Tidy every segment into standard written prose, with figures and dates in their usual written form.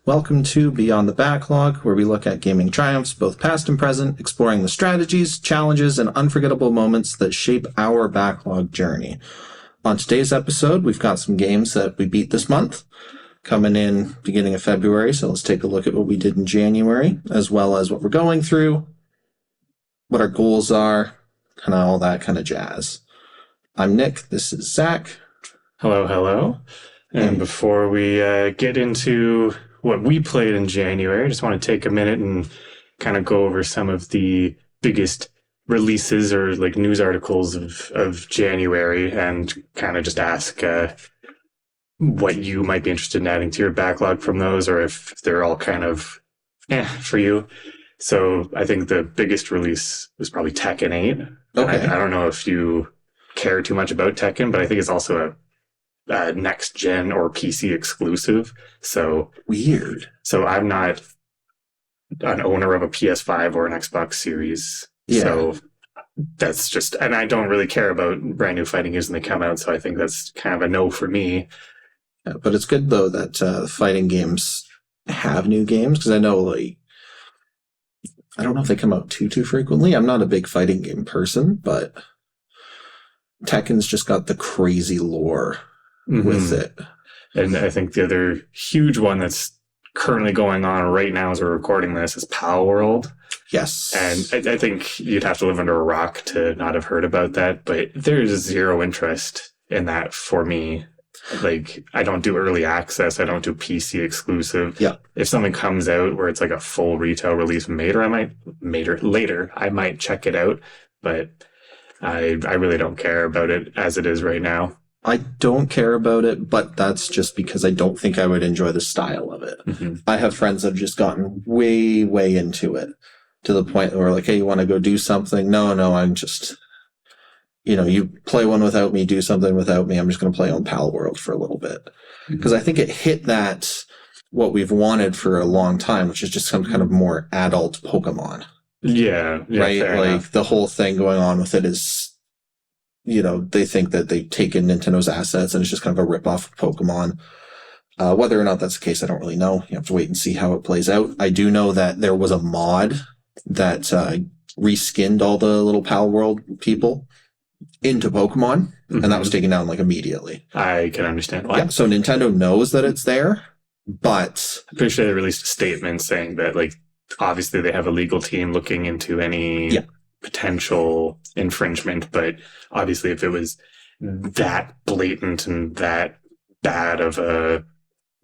Welcome to Beyond the Backlog, where we look at gaming triumphs, both past and present, exploring the strategies, challenges, and unforgettable moments that shape our backlog journey. On today's episode, we've got some games that we beat this month, coming in beginning of February, so let's take a look at what we did in January, as well as what we're going through, what our goals are, kind of all that kind of jazz. I'm Nick, this is Zack. Hello. And before we get into what we played in January, I just want to take a minute and kind of go over some of the biggest releases or like news articles of January and kind of just ask what you might be interested in adding to your backlog from those, or if they're all kind of for you. So I think the biggest release was probably Tekken 8. Okay. I don't know if you care too much about Tekken, but I think it's also a next gen or PC exclusive. So weird. So I'm not an owner of a PS5 or an Xbox Series. Yeah. So that's just, and I don't really care about brand new fighting games when they come out. So I think that's kind of a no for me. Yeah, but it's good though that fighting games have new games, because I know, like, I don't know if they come out too frequently. I'm not a big fighting game person, but Tekken's just got the crazy lore with it. And I think the other huge one that's currently going on right now as we're recording this is Pal World. Yes. And I think you'd have to live under a rock to not have heard about that, but there's zero interest in that for me. Like, I don't do early access. I don't do PC exclusive. Yeah. If something comes out where it's like a full retail release later, I might check it out, but I really don't care about it as it is right now. I don't care about it, but that's just because I don't think I would enjoy the style of it. Mm-hmm. I have friends that have just gotten way into it, to the point where, like, hey, you want to go do something? No, I'm just, you play one without me, do something without me. I'm just going to play on Pal World for a little bit. Because I think it hit that, what we've wanted for a long time, which is just some kind of more adult Pokemon. Yeah, right? Like, enough. The whole thing going on with it is, they think that they've taken Nintendo's assets and it's just kind of a ripoff of Pokemon. Whether or not that's the case, I don't really know. You have to wait and see how it plays out. I do know that there was a mod that reskinned all the little Pal World people into Pokemon, and that was taken down like immediately. I can understand why. Yeah, so Nintendo knows that it's there, but I'm pretty sure they released a statement saying that, like, obviously they have a legal team looking into any potential infringement, but obviously if it was that blatant and that bad of a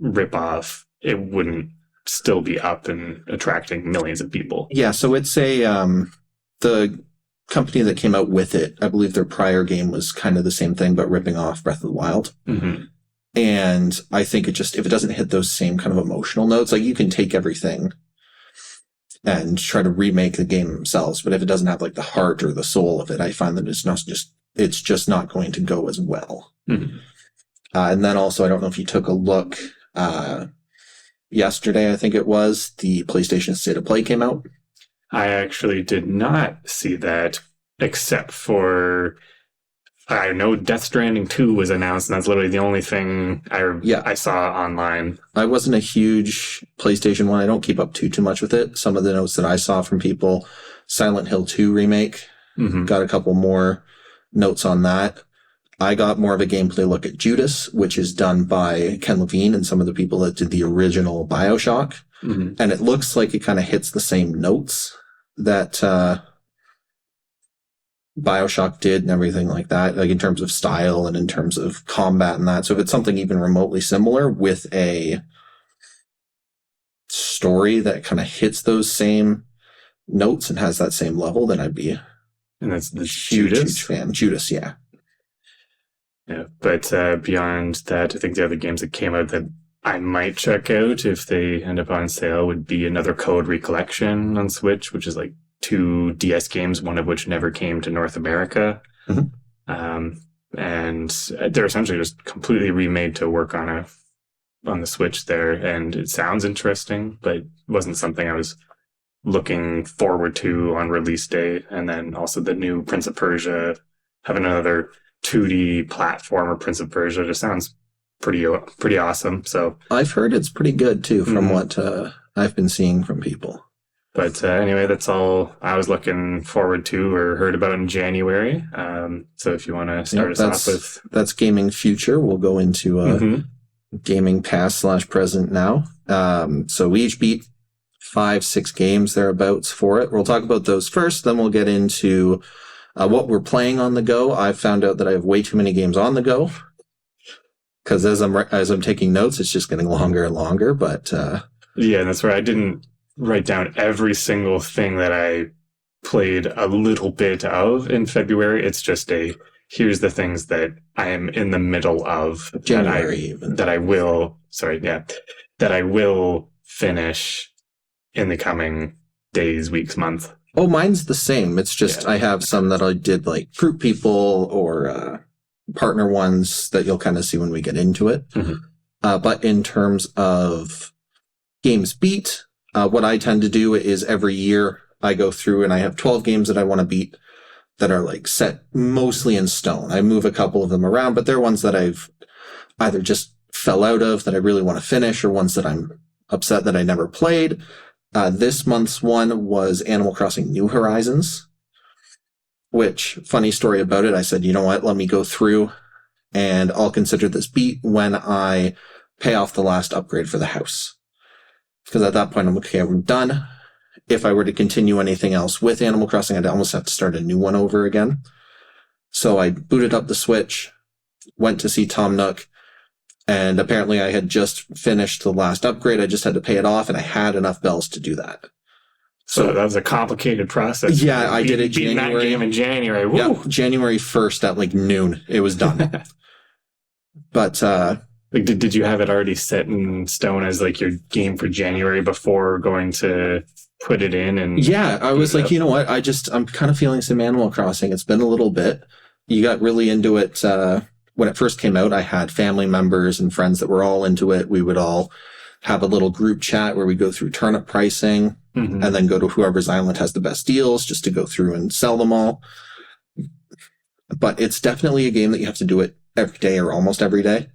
ripoff, it wouldn't still be up and attracting millions of people. Yeah, so it's the company that came out with it, I believe their prior game was kind of the same thing, but ripping off Breath of the Wild. Mm-hmm. And I think if it doesn't hit those same kind of emotional notes, like, you can take everything and try to remake the game themselves, but if it doesn't have like the heart or the soul of it, I find that it's just not going to go as well. Mm-hmm. And then also, I don't know if you took a look yesterday, I think it was, the PlayStation State of Play came out. I actually did not see that, except for, I know Death Stranding 2 was announced, and that's literally the only thing I saw online. I wasn't a huge PlayStation one. I don't keep up too much with it. Some of the notes that I saw from people, Silent Hill 2 remake, got a couple more notes on that. I got more of a gameplay look at Judas, which is done by Ken Levine and some of the people that did the original BioShock. Mm-hmm. And it looks like it kind of hits the same notes that BioShock did and everything like that, like in terms of style and in terms of combat and that. So if it's something even remotely similar with a story that kind of hits those same notes and has that same level, then I'd be and that's the huge fan. Judas, yeah. Yeah, but beyond that, I think the other games that came out that I might check out if they end up on sale would be another Code Recollection on Switch, which is like 2 DS games, one of which never came to North America. Mm-hmm. And they're essentially just completely remade to work on the Switch there. And it sounds interesting, but it wasn't something I was looking forward to on release day. And then also the new Prince of Persia, having another 2D platformer Prince of Persia just sounds pretty awesome. So I've heard it's pretty good too, from what I've been seeing from people. But anyway, that's all I was looking forward to or heard about in January. So if you want to start us off with... That's Gaming Future. We'll go into Gaming Past / Present now. So we each beat 5-6 games thereabouts for it. We'll talk about those first, then we'll get into what we're playing on the go. I've found out that I have way too many games on the go, because as I'm taking notes, it's just getting longer and longer. But yeah, that's right. I didn't write down every single thing that I played a little bit of in February. It's just here's the things that I am in the middle of January that I will finish in the coming days, weeks, month. Oh, mine's the same. It's just I have some that I did, like Fruit People or partner ones, that you'll kind of see when we get into it. But in terms of games beat, what I tend to do is every year I go through and I have 12 games that I want to beat that are like set mostly in stone. I move a couple of them around, but they're ones that I've either just fell out of that I really want to finish, or ones that I'm upset that I never played. This month's one was Animal Crossing New Horizons, which, funny story about it, I said, you know what, let me go through and I'll consider this beat when I pay off the last upgrade for the house. Because at that point, I'm okay, I'm done. If I were to continue anything else with Animal Crossing, I'd almost have to start a new one over again. So I booted up the Switch, went to see Tom Nook, and apparently I had just finished the last upgrade. I just had to pay it off, and I had enough bells to do that. So that was a complicated process. Yeah, I did it January. That game in January. Woo! Yeah, January 1st at like noon. It was done. But like, did you have it already set in stone as like your game for January before going to put it in? And yeah, I was like, you know what? I'm kind of feeling some Animal Crossing. It's been a little bit. You got really into it when it first came out. I had family members and friends that were all into it. We would all have a little group chat where we go through turnip pricing and then go to whoever's island has the best deals just to go through and sell them all. But it's definitely a game that you have to do it every day or almost every day,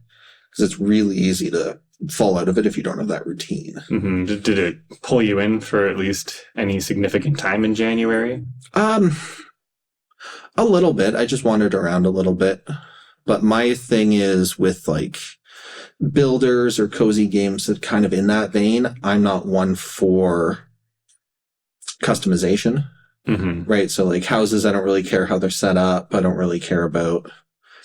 because it's really easy to fall out of it if you don't have that routine. Did it pull you in for at least any significant time in January? A little bit. I just wandered around a little bit. But my thing is with like builders or cozy games that kind of in that vein, I'm not one for customization. Right? So like houses, I don't really care how they're set up. I don't really care about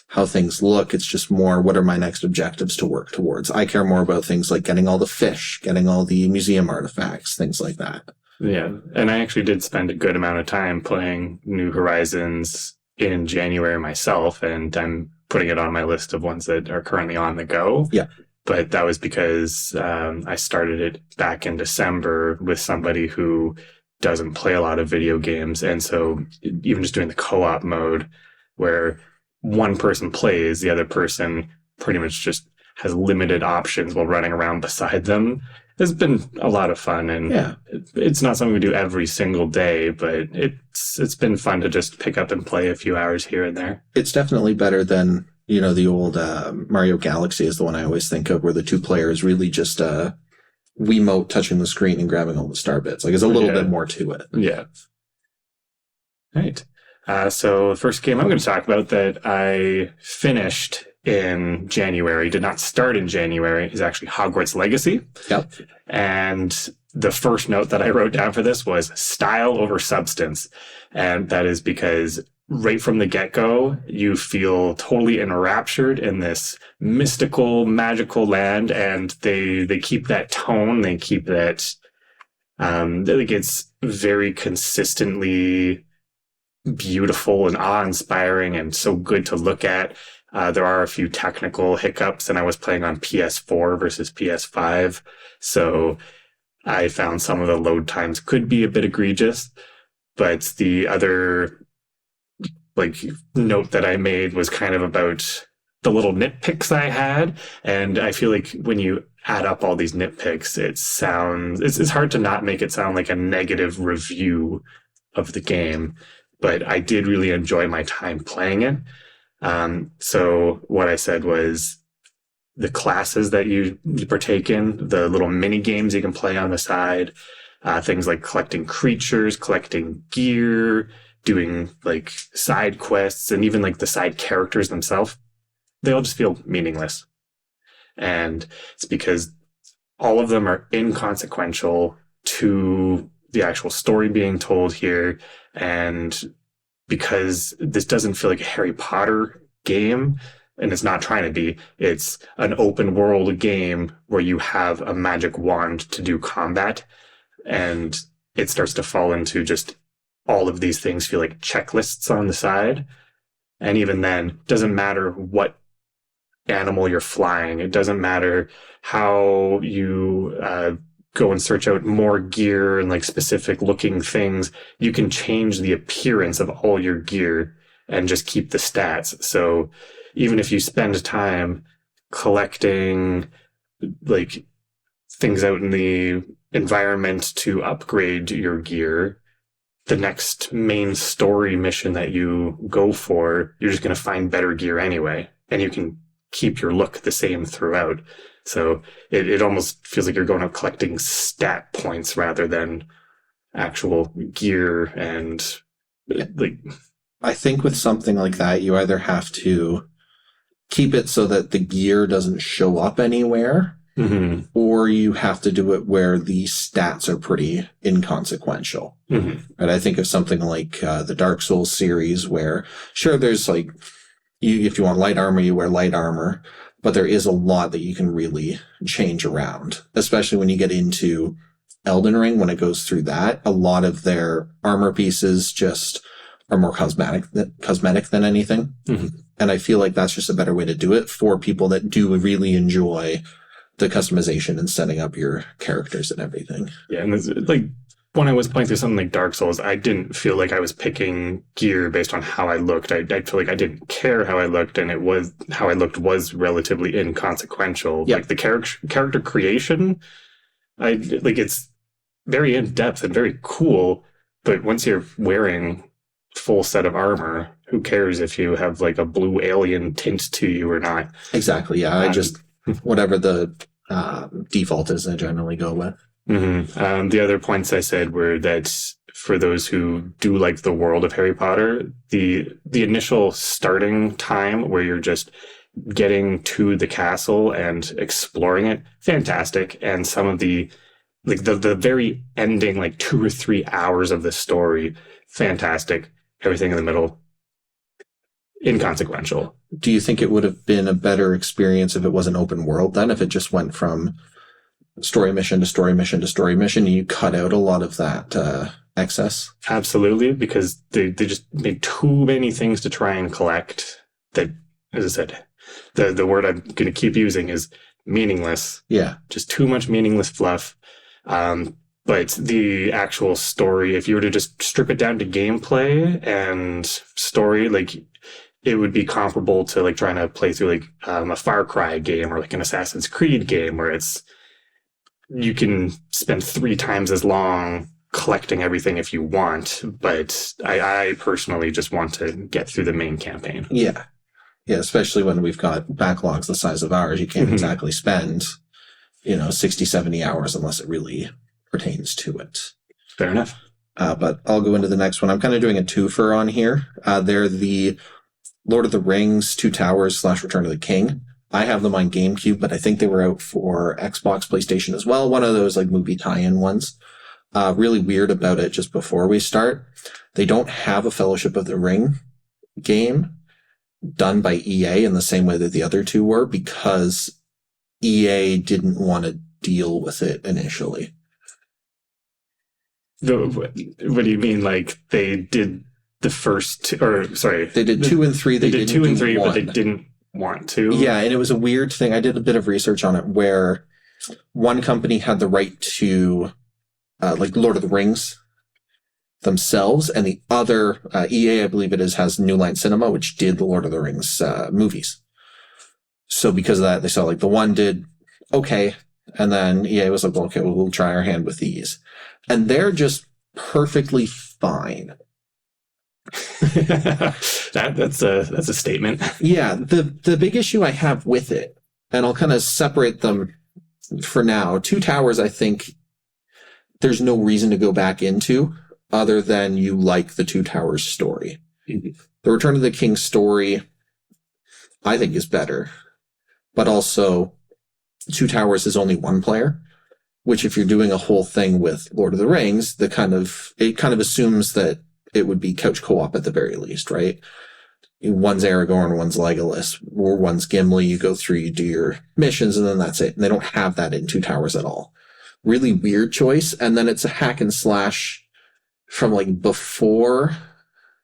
how things look. It's just more, what are my next objectives to work towards? I care more about things like getting all the fish, getting all the museum artifacts, things like that. Yeah. And I actually did spend a good amount of time playing New Horizons in January myself, and I'm putting it on my list of ones that are currently on the go. Yeah. But that was because I started it back in December with somebody who doesn't play a lot of video games. And so even just doing the co-op mode where one person plays, the other person pretty much just has limited options while running around beside them, has been a lot of fun. And it's not something we do every single day, but it's been fun to just pick up and play a few hours here and there. It's definitely better than, the old Mario Galaxy is the one I always think of, where the two players really just Wiimote touching the screen and grabbing all the star bits. Like, there's a little bit more to it. Yeah. Right. So the first game I'm going to talk about that I finished in January, did not start in January, is actually Hogwarts Legacy. Yep. And the first note that I wrote down for this was style over substance. And that is because right from the get-go, you feel totally enraptured in this mystical, magical land, and they keep that tone, they keep that, like, it's very consistently beautiful and awe-inspiring and so good to look at. There are a few technical hiccups, and I was playing on PS4 versus PS5, so I found some of the load times could be a bit egregious. But the other note that I made was kind of about the little nitpicks I had, and I feel like when you add up all these nitpicks, it's hard to not make it sound like a negative review of the game. But I did really enjoy my time playing it. So what I said was, the classes that you partake in, the little mini games you can play on the side, things like collecting creatures, collecting gear, doing like side quests, and even like the side characters themselves, they all just feel meaningless. And it's because all of them are inconsequential to the actual story being told here. And because this doesn't feel like a Harry Potter game, and it's not trying to be, it's an open world game where you have a magic wand to do combat. And it starts to fall into just all of these things feel like checklists on the side. And even then, doesn't matter what animal you're flying. It doesn't matter how you go and search out more gear and like specific looking things. You can change the appearance of all your gear and just keep the stats. So even if you spend time collecting like things out in the environment to upgrade your gear, the next main story mission that you go for, you're just going to find better gear anyway. And you can keep your look the same throughout. So it almost feels like you're going out collecting stat points rather than actual gear. And like, I think with something like that, you either have to keep it so that the gear doesn't show up anywhere, or you have to do it where the stats are pretty inconsequential. And I think of something like the Dark Souls series, where sure, there's like, if you want light armor, you wear light armor, but there is a lot that you can really change around, especially when you get into Elden Ring. When it goes through that, a lot of their armor pieces just are more cosmetic than anything. And I feel like that's just a better way to do it for people that do really enjoy the customization and setting up your characters and everything. Yeah, and it's like when I was playing through something like Dark Souls, I didn't feel like I was picking gear based on how I looked. I feel like I didn't care how I looked, and how I looked was relatively inconsequential. Yep. Like the character creation, it's very in depth and very cool. But once you're wearing full set of armor, who cares if you have like a blue alien tint to you or not? Exactly. Yeah, I just whatever the default is, I generally go with. The other points I said were that for those who do like the world of Harry Potter, the initial starting time where you're just getting to the castle and exploring it, fantastic. And some of the very ending, like 2 or 3 hours of the story, fantastic. Everything in the middle, inconsequential. Do you think it would have been a better experience if it was an open world then, if it just went from story mission to story mission to story mission and you cut out a lot of that excess? Absolutely, because they just made too many things to try and collect that, as I said, the word I'm going to keep using is meaningless. Yeah. Just too much meaningless fluff. But the actual story, if you were to just strip it down to gameplay and story, like it would be comparable to like trying to play through like a Far Cry game or like an Assassin's Creed game where you can spend 3 times as long collecting everything if you want. But I personally just want to get through the main campaign. Yeah. Yeah, especially when we've got backlogs the size of ours. You can't exactly spend, 60, 70 hours unless it really pertains to it. Fair enough. But I'll go into the next one. I'm kind of doing a twofer on here. They're the Lord of the Rings, Two Towers / Return of the King. I have them on GameCube, but I think they were out for Xbox, PlayStation as well. One of those like movie tie-in ones. Really weird about it just before we start. They don't have a Fellowship of the Ring game done by EA in the same way that the other two were, because EA didn't want to deal with it initially. What do you mean? Like they did the first, they did 2 and 3. They did 2 and 3, 1. but they didn't want to. Yeah, and it was a weird thing. I did a bit of research on it where one company had the right to, like Lord of the Rings themselves, and the other, EA, I believe it is, has New Line Cinema, which did the Lord of the Rings movies. So because of that, they saw like the one did okay, and then EA was like, well, okay, we'll try our hand with these. And they're just perfectly fine. That's a statement. Yeah, the big issue I have with it, And I'll kind of separate them for now. Two Towers, I think there's no reason to go back into other than you like the Two Towers story. Mm-hmm. The Return of the King story, I think, is better. But also, Two Towers is only one player, which if you're doing a whole thing with Lord of the Rings, it kind of assumes that it would be couch co-op at the very least, right? One's Aragorn, one's Legolas, or one's Gimli. You go through, you do your missions, and then that's it. And they don't have that in Two Towers at all. Really weird choice. And then it's a hack and slash from like before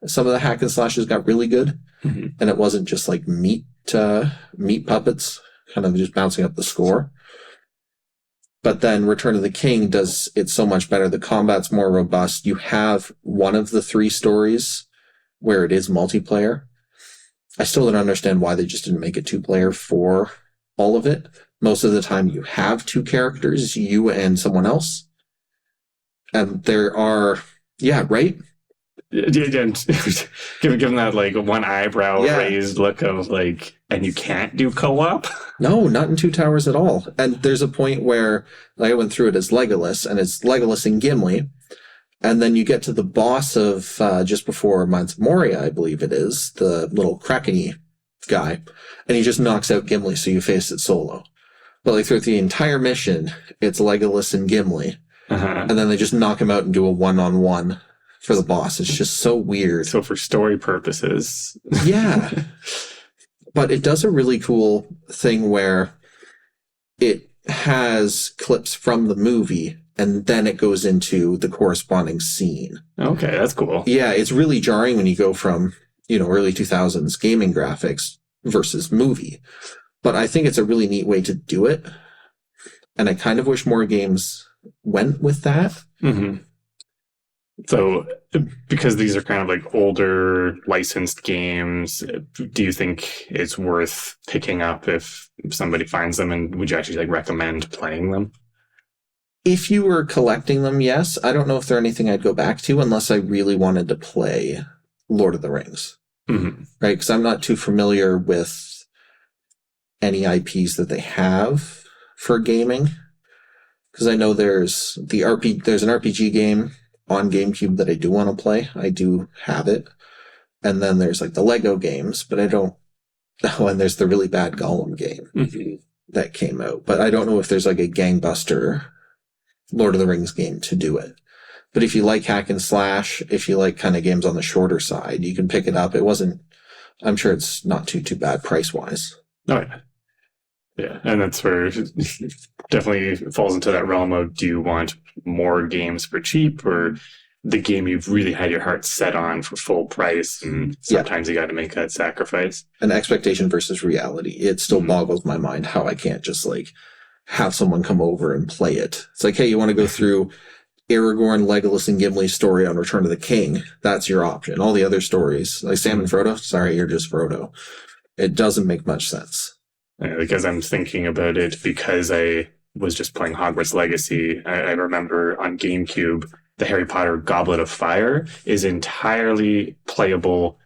some of the hack and slashes got really good. Mm-hmm. And it wasn't just like meat puppets kind of just bouncing up the score. But then Return of the King does it so much better. The combat's more robust. You have one of the three stories where it is multiplayer. I still don't understand why they just didn't make it two-player for all of it. Most of the time you have two characters, you and someone else. And there are, yeah, right? Given that like one eyebrow raised look of like, and you can't do co-op? No, not in Two Towers at all. And there's a point where like, I went through it as Legolas, and it's Legolas and Gimli. And then you get to the boss of just before Mines of Moria, I believe it is, the little Krakeny guy. And he just knocks out Gimli, so you face it solo. But like throughout the entire mission, it's Legolas and Gimli. Uh-huh. And then they just knock him out and do a one-on-one for the boss. It's just so weird. So for story purposes. Yeah. But it does a really cool thing where it has clips from the movie and then it goes into the corresponding scene. Okay, that's cool. Yeah, it's really jarring when you go from, early 2000s gaming graphics versus movie. But I think it's a really neat way to do it. And I kind of wish more games went with that. Mm-hmm. So, because these are kind of like older licensed games, do you think it's worth picking up if somebody finds them, and would you actually like recommend playing them? If you were collecting them, yes. I don't know if they're anything I'd go back to unless I really wanted to play Lord of the Rings. Mm-hmm. Right? Because I'm not too familiar with any IPs that they have for gaming. Because I know there's an RPG game on GameCube that I do want to play. I do have it. And then there's like the Lego games, but I don't. Oh, and there's the really bad Gollum game that came out. But I don't know if there's like a gangbuster Lord of the Rings game to do it. But if you like hack and slash, if you like kind of games on the shorter side, you can pick it up. I'm sure it's not too bad price-wise. Oh, yeah. Yeah, and that's where it definitely falls into that realm of, do you want more games for cheap, or the game you've really had your heart set on for full price, and sometimes you got to make that sacrifice. An expectation versus reality. It still boggles my mind how I can't just like have someone come over and play it. It's like, hey, you want to go through Aragorn, Legolas, and Gimli's story on Return of the King? That's your option. All the other stories, like Sam and Frodo, sorry, you're just Frodo. It doesn't make much sense. Because I'm thinking about it, because I was just playing Hogwarts Legacy. I remember on GameCube, the Harry Potter Goblet of Fire is entirely playable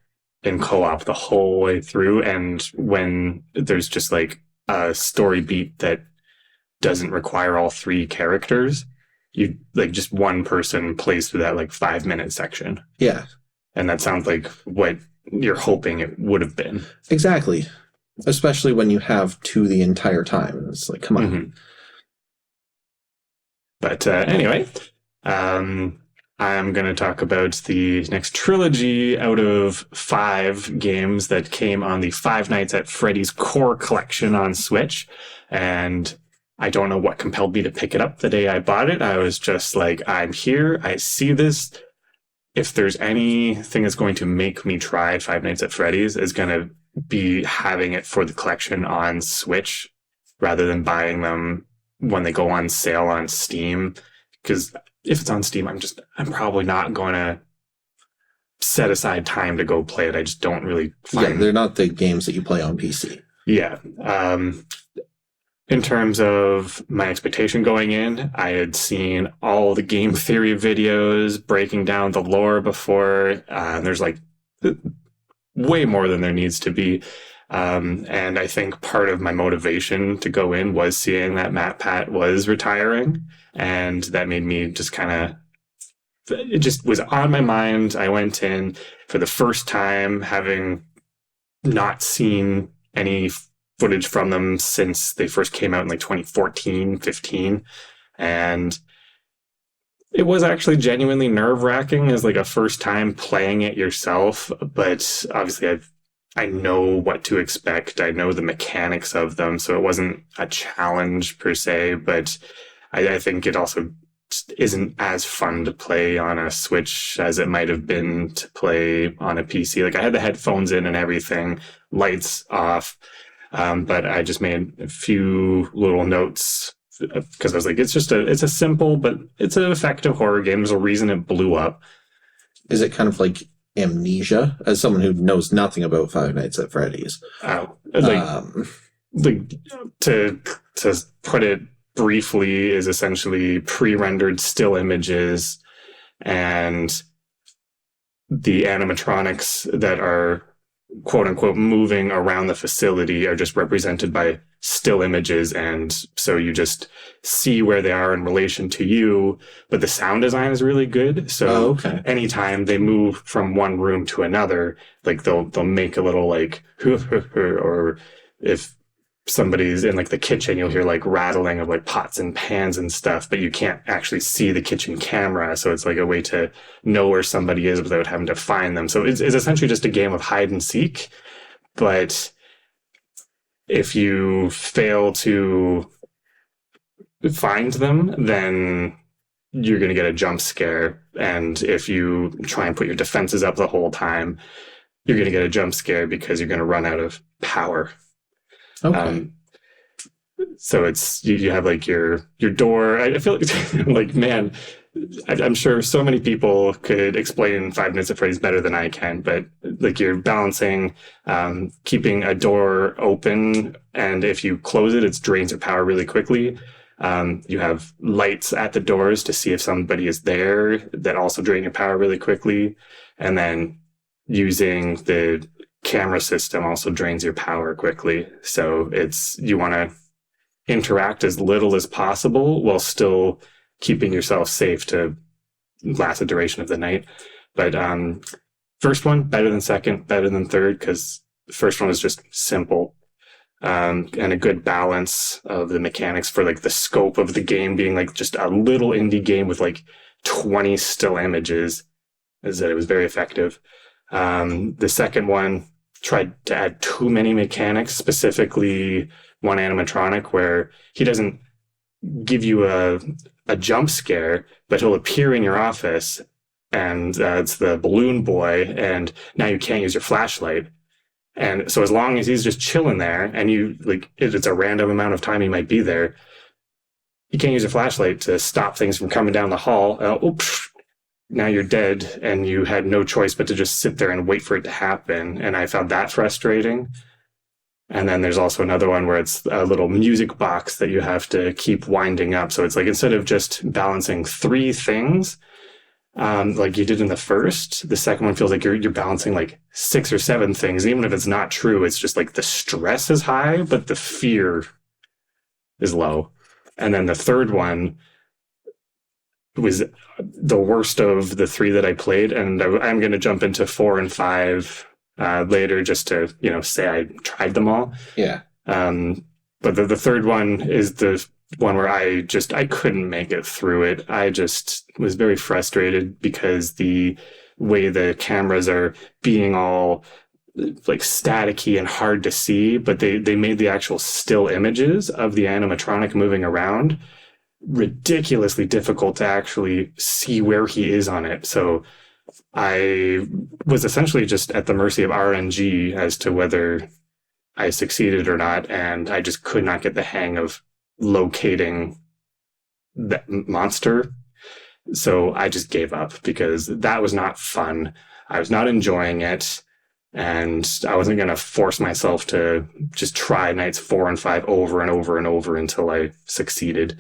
in co-op the whole way through. And when there's just like a story beat that doesn't require all three characters, you like just one person plays through that like 5-minute section. Yeah. And that sounds like what you're hoping it would have been. Exactly. Especially when you have two the entire time. It's like, come on. Mm-hmm. But anyway, I'm going to talk about the next trilogy out of 5 games that came on the Five Nights at Freddy's Core Collection on Switch. And I don't know what compelled me to pick it up the day I bought it. I was just like, I'm here. I see this. If there's anything that's going to make me try Five Nights at Freddy's, is going to be having it for the collection on Switch rather than buying them when they go on sale on Steam. Because if it's on Steam, I'm probably not going to set aside time to go play it. I just don't really find... Yeah, they're not the games that you play on PC. Yeah. In terms of my expectation going in, I had seen all the game theory videos breaking down the lore before. There's like way more than there needs to be. And I think part of my motivation to go in was seeing that Matt Pat was retiring. And that made me just kind of, it just was on my mind. I went in for the first time, having not seen any footage from them since they first came out in like 2014, 15. And it was actually genuinely nerve-wracking as like a first time playing it yourself. But obviously I know what to expect. I know the mechanics of them, so it wasn't a challenge per se, but I think it also isn't as fun to play on a Switch as it might have been to play on a PC. Like I had the headphones in and everything, lights off, but I just made a few little notes because I was like, it's a simple, but it's an effective horror game. There's a reason it blew up. Is it kind of like Amnesia, as someone who knows nothing about Five Nights at Freddy's? To put it briefly, is essentially pre-rendered still images, and the animatronics that are quote unquote moving around the facility are just represented by still images, and so you just see where they are in relation to you, but the sound design is really good. So anytime they move from one room to another, like they'll make a little like or if somebody's in like the kitchen, you'll hear like rattling of like pots and pans and stuff, but you can't actually see the kitchen camera. So it's like a way to know where somebody is without having to find them. So it's essentially just a game of hide and seek. But if you fail to find them, then you're going to get a jump scare. And if you try and put your defenses up the whole time, you're going to get a jump scare because you're going to run out of power. Okay. So it's you have like your door. I feel like man, I'm sure so many people could explain Five Nights at Freddy's better than I can, but like you're balancing keeping a door open, and if you close it, it drains your power really quickly. You have lights at the doors to see if somebody is there that also drain your power really quickly, and then using the camera system also drains your power quickly. So you want to interact as little as possible while still keeping yourself safe to last the duration of the night. But first one, better than second, better than third, because the first one was just simple and a good balance of the mechanics for like the scope of the game being like just a little indie game with like 20 still images, is that it was very effective. The second one tried to add too many mechanics, specifically one animatronic where he doesn't give you a jump scare, but he'll appear in your office, and it's the balloon boy, and now you can't use your flashlight. And so as long as he's just chilling there, and you like it's a random amount of time he might be there, you can't use a flashlight to stop things from coming down the hall. Now you're dead, and you had no choice but to just sit there and wait for it to happen. And I found that frustrating. And then there's also another one where it's a little music box that you have to keep winding up. So it's like instead of just balancing three things, like you did in the first, the second one feels like you're balancing like 6 or 7 things. And even if it's not true, it's just like the stress is high, but the fear is low. And then the third one was the worst of the 3 that I played, and I'm going to jump into 4 and 5 later just to say I tried them all. Yeah. But the third one is the one where I couldn't make it through it. I just was very frustrated because the way the cameras are being all like staticky and hard to see, but they made the actual still images of the animatronic moving around ridiculously difficult to actually see where he is on it. So I was essentially just at the mercy of RNG as to whether I succeeded or not, and I just could not get the hang of locating that monster. So I just gave up because that was not fun. I was not enjoying it, and I wasn't going to force myself to just try nights 4 and 5 over and over and over until I succeeded.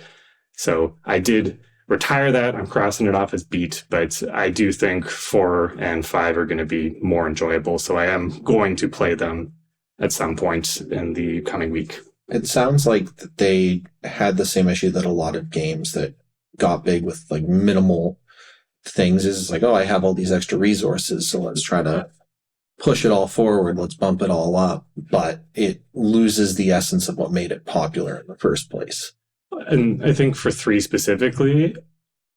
So I did retire that. I'm crossing it off as beat, but I do think 4 and 5 are going to be more enjoyable. So I am going to play them at some point in the coming week. It sounds like they had the same issue that a lot of games that got big with like minimal things is like, oh, I have all these extra resources, so let's try to push it all forward, let's bump it all up. But it loses the essence of what made it popular in the first place. And I think for 3 specifically,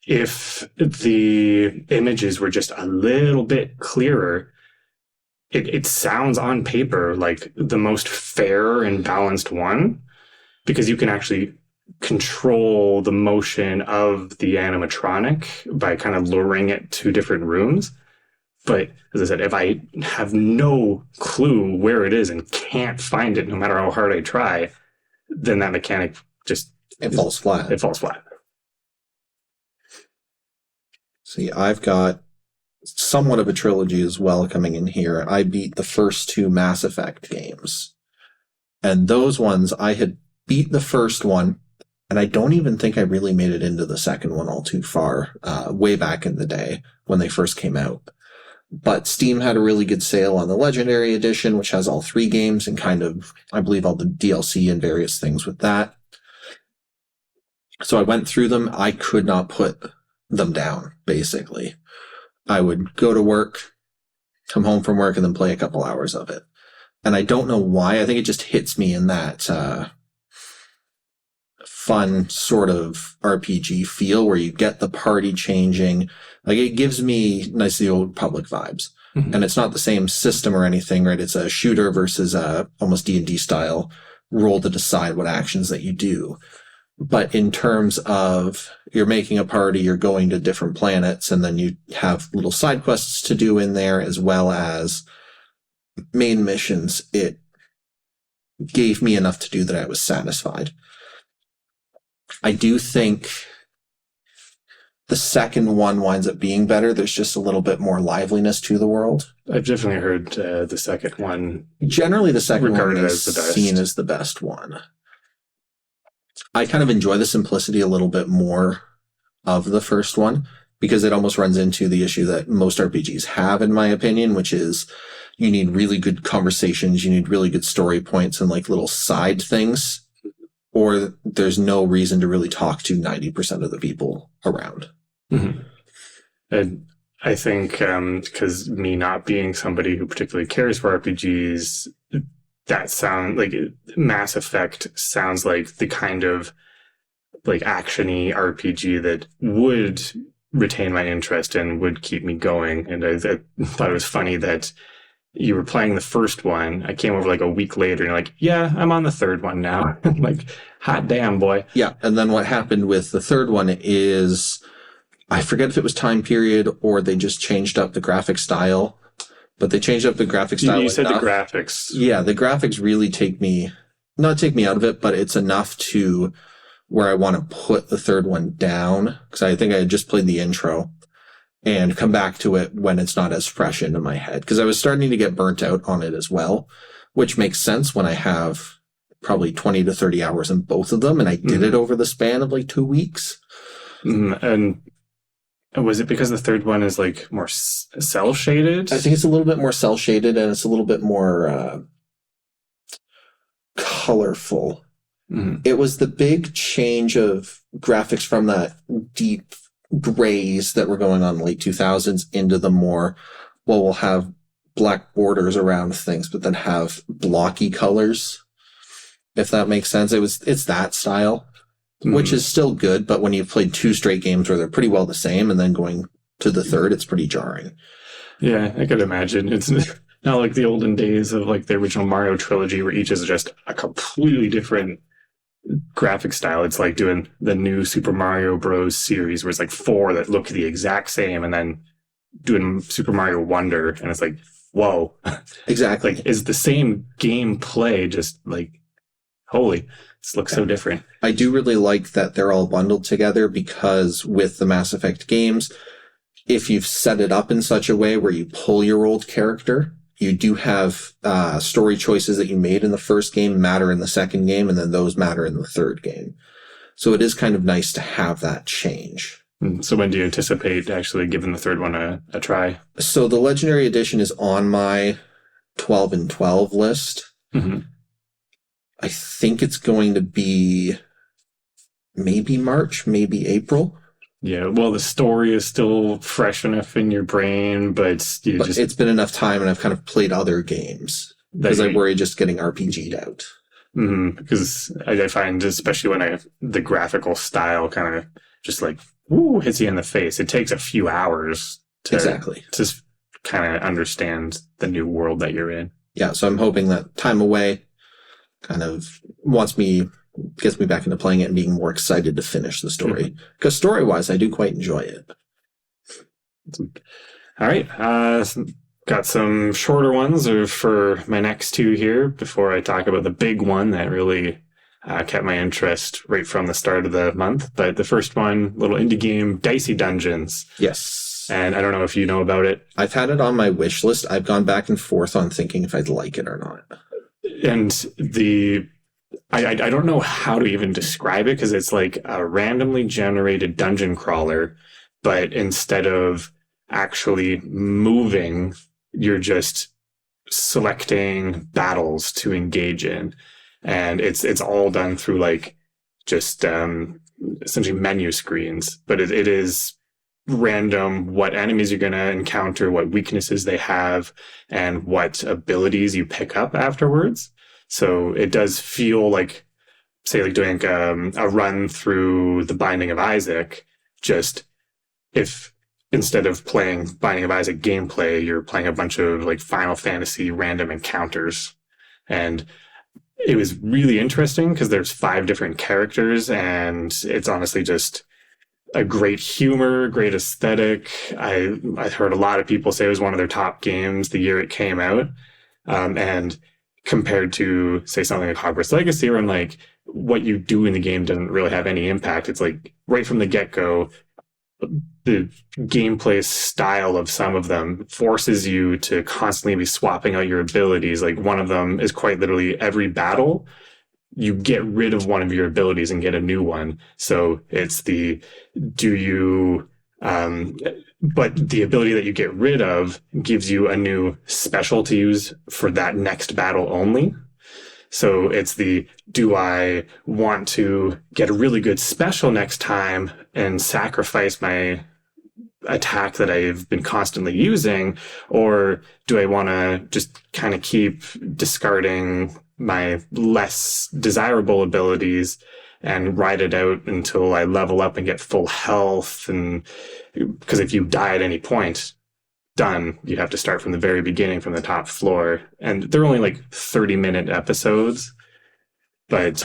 if the images were just a little bit clearer, it sounds on paper like the most fair and balanced one, because you can actually control the motion of the animatronic by kind of luring it to different rooms. But as I said, if I have no clue where it is and can't find it no matter how hard I try, then that mechanic just... It falls flat. It falls flat. See, I've got somewhat of a trilogy as well coming in here. I beat the first 2 Mass Effect games. And those ones, I had beat the first one, and I don't even think I really made it into the second one all too far, way back in the day when they first came out. But Steam had a really good sale on the Legendary Edition, which has all 3 games and kind of, I believe, all the DLC and various things with that. So I went through them. I could not put them down, basically. I would go to work, come home from work, and then play a couple hours of it. And I don't know why. I think it just hits me in that fun sort of RPG feel where you get the party changing. Like, it gives me nice the Old Republic vibes. Mm-hmm. And it's not the same system or anything, right? It's a shooter versus a almost D&D style roll to decide what actions that you do. But in terms of you're making a party, you're going to different planets, and then you have little side quests to do in there as well as main missions, it gave me enough to do that I was satisfied. I do think the second one winds up being better. There's just a little bit more liveliness to the world. I've definitely heard the second one. Generally, the second one is as the best. Seen as the best one. I kind of enjoy the simplicity a little bit more of the first one because it almost runs into the issue that most RPGs have, in my opinion, which is you need really good conversations, you need really good story points and like little side things, or there's no reason to really talk to 90% of the people around. Mm-hmm. And I think because me not being somebody who particularly cares for RPGs, that sound like Mass Effect sounds like the kind of like action-y RPG that would retain my interest and would keep me going. And I thought it was funny that you were playing the first one. I came over like a week later and you're like, yeah, I'm on the third one now. Like, hot damn, boy. Yeah. And then what happened with the third one is, I forget if it was time period or they just changed up the graphic style, but they changed up the graphic style. You said the graphics. Yeah. The graphics really not take me out of it, but it's enough to where I want to put the third one down. Cause I think I had just played the intro and come back to it when it's not as fresh into my head. Because I was starting to get burnt out on it as well, which makes sense when I have probably 20 to 30 hours in both of them. And I did it over the span of like 2 weeks. And was it because the third one is like more cell shaded? I think it's a little bit more cell shaded and it's a little bit more colorful. Mm-hmm. It was the big change of graphics from that deep grays that were going on in the late 2000s into the more, well, we'll have black borders around things, but then have blocky colors, if that makes sense. It's that style, which is still good, but when you've played 2 straight games where they're pretty well the same and then going to the third, it's pretty jarring. Yeah, I could imagine. It's not like the olden days of like the original Mario trilogy where each is just a completely different graphic style. It's like doing the new Super Mario Bros. Series where it's like 4 that look the exact same and then doing Super Mario Wonder and it's like, whoa. Exactly. Like, is the same gameplay just like, holy, this looks so different. I do really like that they're all bundled together because with the Mass Effect games, if you've set it up in such a way where you pull your old character, you do have story choices that you made in the first game matter in the second game, and then those matter in the third game. So it is kind of nice to have that change. So when do you anticipate actually giving the third one a try? So the Legendary Edition is on my 12 and 12 list. Mm-hmm. I think it's going to be maybe March, maybe April. Yeah, well, the story is still fresh enough in your brain, but It's been enough time, and I've kind of played other games because I worry just getting RPG'd out. Because I find, especially when the graphical style kind of just like hits you in the face, it takes a few hours Exactly. to kind of understand the new world that you're in. Yeah, so I'm hoping that time away kind of gets me back into playing it and being more excited to finish the story. Because story-wise, I do quite enjoy it. All right. Got some shorter ones for my next two here before I talk about the big one that really kept my interest right from the start of the month. But the first one, little indie game, Dicey Dungeons. Yes. And I don't know if you know about it. I've had it on my wish list. I've gone back and forth on thinking if I'd like it or not. And I don't know how to even describe it because it's like a randomly generated dungeon crawler, but instead of actually moving, you're just selecting battles to engage in. And it's all done through like just essentially menu screens, but it is random what enemies you're going to encounter, what weaknesses they have, and what abilities you pick up afterwards. So it does feel like, say, like doing a run through The Binding of Isaac, just if instead of playing Binding of Isaac gameplay, you're playing a bunch of like Final Fantasy random encounters. And it was really interesting because there's 5 different characters, and it's honestly just a great humor, great aesthetic. I heard a lot of people say it was one of their top games the year it came out. And compared to, say, something like Hogwarts Legacy, where I'm like, what you do in the game doesn't really have any impact. It's like right from the get-go, the gameplay style of some of them forces you to constantly be swapping out your abilities. Like one of them is quite literally every battle, you get rid of one of your abilities and get a new one. So it's but the ability that you get rid of gives you a new special to use for that next battle only. So it's do I want to get a really good special next time and sacrifice my attack that I've been constantly using, or do I want to just kind of keep discarding my less desirable abilities and ride it out until I level up and get full health? And because if you die at any point, done, you have to start from the very beginning, from the top floor. And they're only like 30-minute episodes, but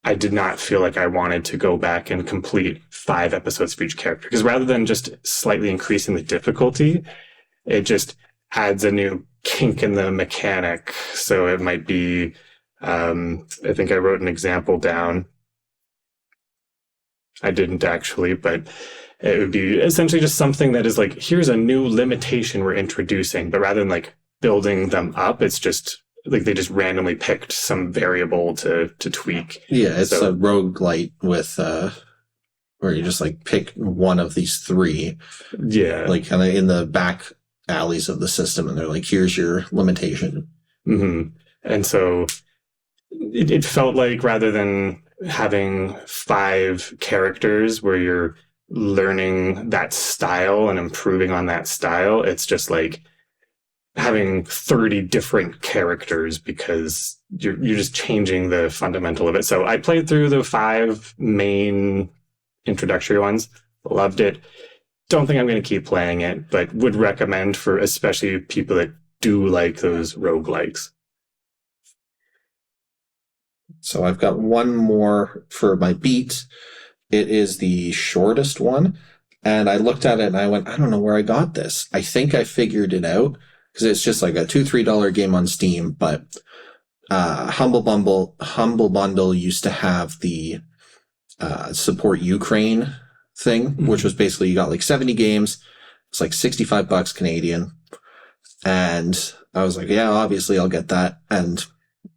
I did not feel like I wanted to go back and complete 5 episodes for each character, because rather than just slightly increasing the difficulty, it just adds a new kink in the mechanic. So it might be, I think I wrote an example down. I didn't actually, but it would be essentially just something that is like, here's a new limitation we're introducing, but rather than like building them up, it's just like they just randomly picked some variable to tweak. Yeah, it's a roguelite with where you just like pick one of these 3. Yeah. Like kind of in the back alleys of the system, and they're like, here's your limitation. Mm-hmm. And so it felt like, rather than having 5 characters where you're learning that style and improving on that style, it's just like having 30 different characters because you're just changing the fundamental of it. So I played through the 5 main introductory ones, loved it. Don't think I'm going to keep playing it, but would recommend for especially people that do like those roguelikes. So I've got one more for my beat. It is the shortest one. And I looked at it and I went, I don't know where I got this. I think I figured it out because it's just like a $2-3 game on Steam. But Humble Bundle used to have the support Ukraine thing, which was basically you got like 70 games. It's like $65 Canadian. And I was like, yeah, obviously I'll get that. And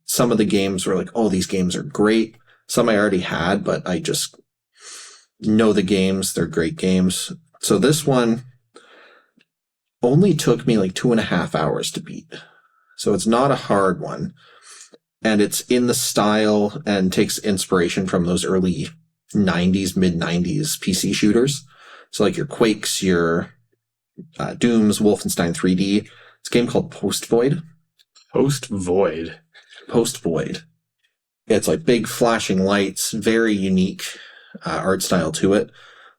some of the games were like, oh, these games are great. Some I already had, but I just know the games. They're great games. So this one only took me like 2.5 hours to beat. So it's not a hard one. And it's in the style and takes inspiration from those early 90s, mid-90s PC shooters. So like your Quakes, your Dooms, Wolfenstein 3D. It's a game called Post Void. Post Void. Post Void. It's like big flashing lights, very unique art style to it.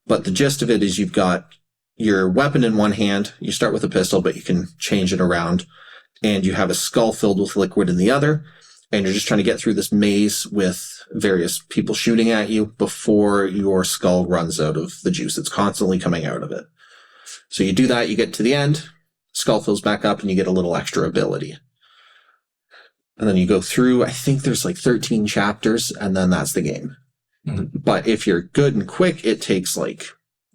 But the gist of it is you've got your weapon in one hand. You start with a pistol, but you can change it around. And you have a skull filled with liquid in the other. And you're just trying to get through this maze with various people shooting at you before your skull runs out of the juice. It's constantly coming out of it. So you do that, you get to the end, skull fills back up, and you get a little extra ability. And then you go through, I think there's like 13 chapters, and then that's the game. Mm-hmm. But if you're good and quick, it takes like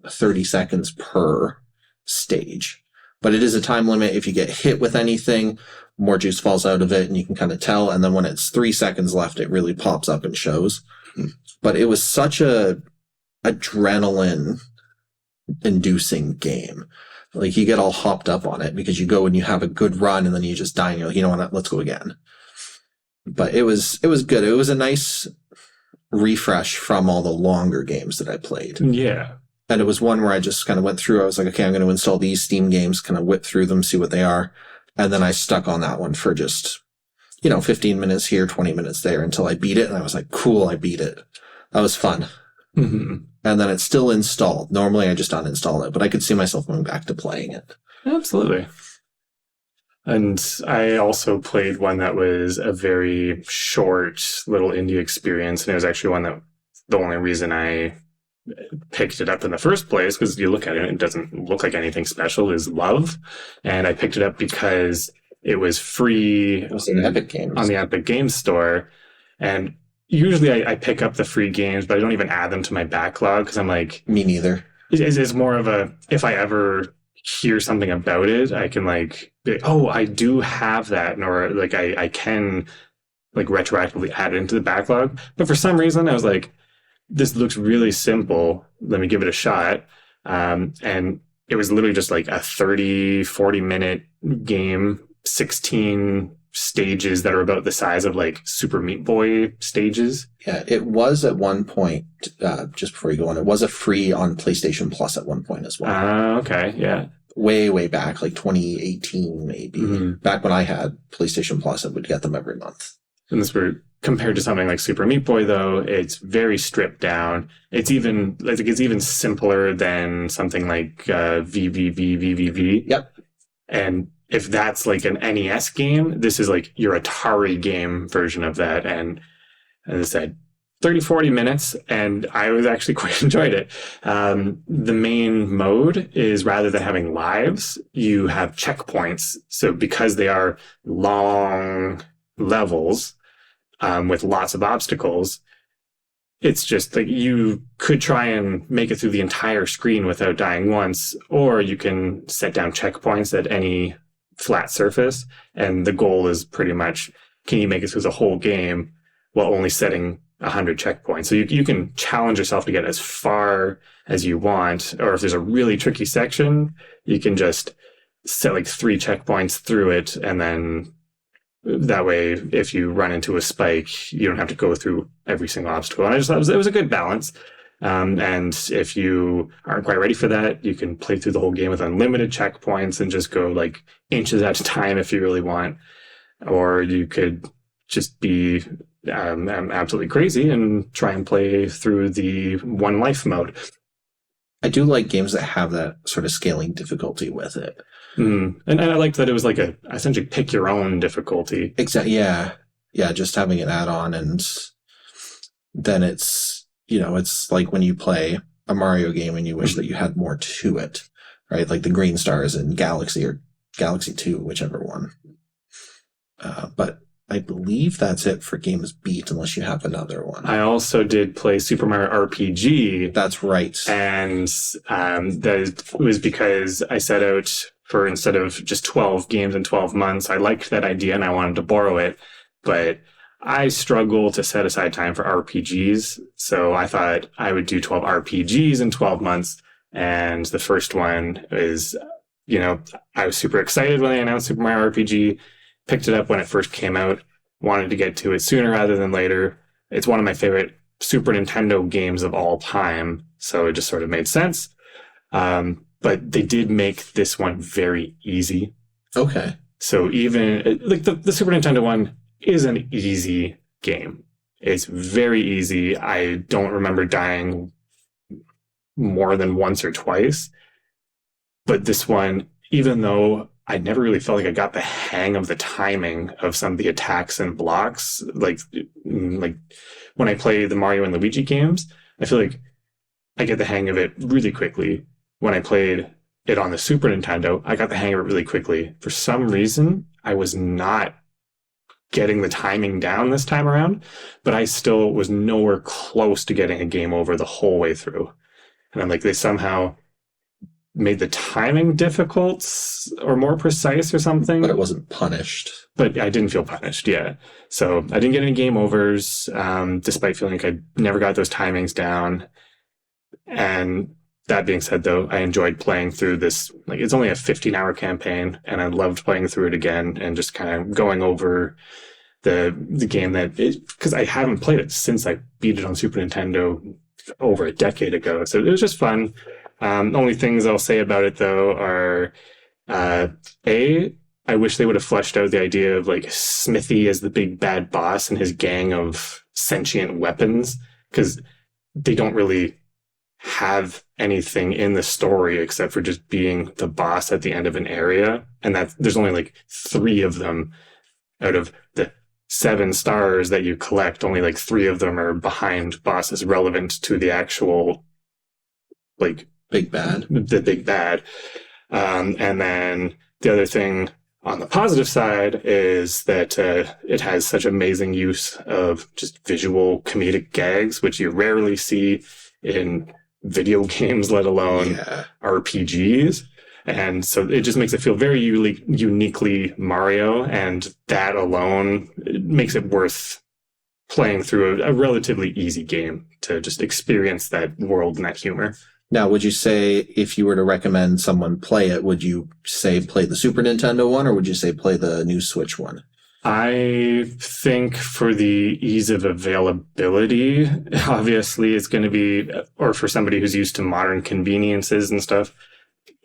30 seconds per stage. But it is a time limit. If you get hit with anything, more juice falls out of it, and you can kind of tell. And then when it's 3 seconds left, it really pops up and shows. Mm-hmm. But it was such a adrenaline-inducing game. Like, you get all hopped up on it because you go and you have a good run, and then you just die, and you're like, you know what, let's go again. But it was good. It was a nice refresh from all the longer games that I played. Yeah. And it was one where I just kind of went through. I was like, okay, I'm going to install these Steam games, kind of whip through them, see what they are. And then I stuck on that one for just, 15 minutes here, 20 minutes there until I beat it. And I was like, cool, I beat it. That was fun. Mm-hmm. And then it's still installed. Normally I just uninstall it, but I could see myself going back to playing it. Absolutely. And I also played one that was a very short little indie experience. And it was actually one that the only reason I picked it up in the first place, because you look at it, it doesn't look like anything special, is Love. And I picked it up because it was free on the Epic Games Store. And usually I pick up the free games, but I don't even add them to my backlog because I'm like... Me neither. It's more of a, if I ever hear something about it, I can I do have that, or I can retroactively add it into the backlog. But for some reason I was like, this looks really simple, let me give it a shot. And it was literally just like a 30-40 minute game, 16 stages that are about the size of Super Meat Boy stages. Yeah, it was at one point, just before you go on, it was a free on PlayStation Plus at one point as well. Okay, yeah. Way back, 2018 maybe. Mm-hmm. Back when I had PlayStation Plus, I would get them every month. And this were compared to something like Super Meat Boy, though, it's very stripped down. It's even simpler than something like VVVVVV. Yep. And if that's an NES game, this is your Atari game version of that. And as I said, 30-40 minutes, and I was actually quite enjoyed it. The main mode is, rather than having lives, you have checkpoints. So because they are long levels with lots of obstacles, it's just you could try and make it through the entire screen without dying once, or you can set down checkpoints at any flat surface, and the goal is pretty much, can you make it through the whole game while only setting 100 checkpoints? So you can challenge yourself to get as far as you want, or if there's a really tricky section, you can just set 3 checkpoints through it, and then that way, if you run into a spike, you don't have to go through every single obstacle. And I just thought it was a good balance. And if you aren't quite ready for that, you can play through the whole game with unlimited checkpoints and just go inches at a time if you really want. Or you could just be absolutely crazy and try and play through the one life mode. I do like games that have that sort of scaling difficulty with it. Mm. And I liked that it was essentially pick your own difficulty. Exactly. Yeah. Just having an add-on, and then it's, it's like when you play a Mario game and you wish that you had more to it, right? Like the green stars in Galaxy or Galaxy 2, whichever one. But I believe that's it for games beat, unless you have another one. I also did play Super Mario RPG. That's right. And that was because I set out for, instead of just 12 games in 12 months, I liked that idea and I wanted to borrow it. But I struggle to set aside time for RPGs. So I thought I would do 12 RPGs in 12 months. And the first one is, I was super excited when they announced Super Mario RPG. picked it up when it first came out, wanted to get to it sooner rather than later. It's one of my favorite Super Nintendo games of all time, so it just sort of made sense. But they did make this one very easy. Okay. So even like the Super Nintendo one is an easy game. It's very easy. I don't remember dying more than once or twice. But this one, even though I never really felt like I got the hang of the timing of some of the attacks and blocks, like when I play the Mario and Luigi games, I feel like I get the hang of it really quickly. When I played it on the Super Nintendo, I got the hang of it really quickly. For some reason, I was not getting the timing down this time around, but I still was nowhere close to getting a game over the whole way through. And I'm like, they somehow made the timing difficult or more precise or something. But it wasn't punished. But I didn't feel punished, yeah. So I didn't get any game overs, despite feeling like I never got those timings down. And that being said, though, I enjoyed playing through this. Like, it's only a 15-hour campaign, and I loved playing through it again and just kind of going over the game because I haven't played it since I beat it on Super Nintendo over a decade ago. So it was just fun. Only things I'll say about it, though, are I wish they would have fleshed out the idea of like Smithy as the big bad boss and his gang of sentient weapons, because they don't really have anything in the story except for just being the boss at the end of an area, and that there's only like 3 of them out of the 7 stars that you collect. Only like 3 of them are behind bosses relevant to the actual like big bad. The big bad. And then the other thing on the positive side is that it has such amazing use of just visual comedic gags, which you rarely see in video games, let alone RPGs. And so it just makes it feel very uniquely Mario, and that alone makes it worth playing through a relatively easy game to just experience that world and that humor. Now, would you say if you were to recommend someone play it, would you say play the Super Nintendo one, or would you say play the new Switch one? I think for the ease of availability, obviously it's going to be, or for somebody who's used to modern conveniences and stuff,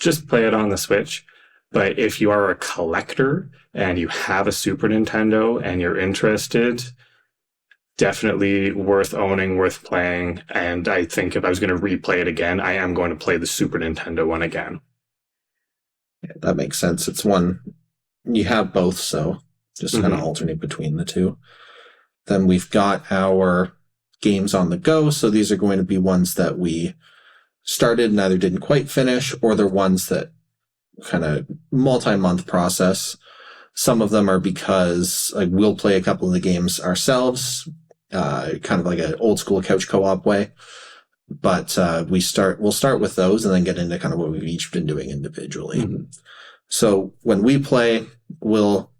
just play it on the Switch. But if you are a collector and you have a Super Nintendo and you're interested, definitely worth owning, worth playing. And I think if I was going to replay it again, I am going to play the Super Nintendo one again. Yeah, that makes sense. It's one, you have both, so just kind of alternate between the two. Then we've got our games on the go. So these are going to be ones that we started and either didn't quite finish, or they're ones that kind of multi-month process. Some of them are because like we'll play a couple of the games ourselves, kind of like an old school couch co-op way. But we'll start with those and then get into kind of what we've each been doing individually. Mm-hmm. So when we play, we'll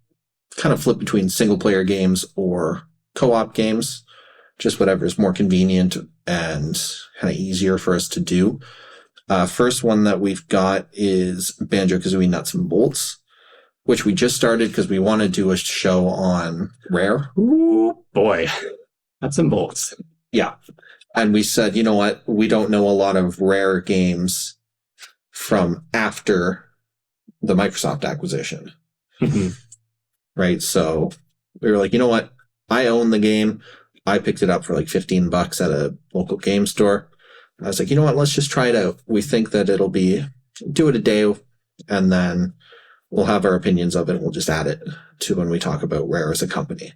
kind of flip between single player games or co-op games, just whatever is more convenient and kind of easier for us to do. First one that we've got is Banjo-Kazooie Nuts and Bolts, which we just started because we want to do a show on Rare. Ooh, boy. Nuts and Bolts. Yeah. And we said, you know what? We don't know a lot of Rare games from after the Microsoft acquisition. Mm-hmm. Right? So we were like, you know what? I own the game. I picked it up for like $15 at a local game store. I was like, you know what? Let's just try it out. We think that it'll be, do it a day, and then we'll have our opinions of it, and we'll just add it to when we talk about Rare as a company.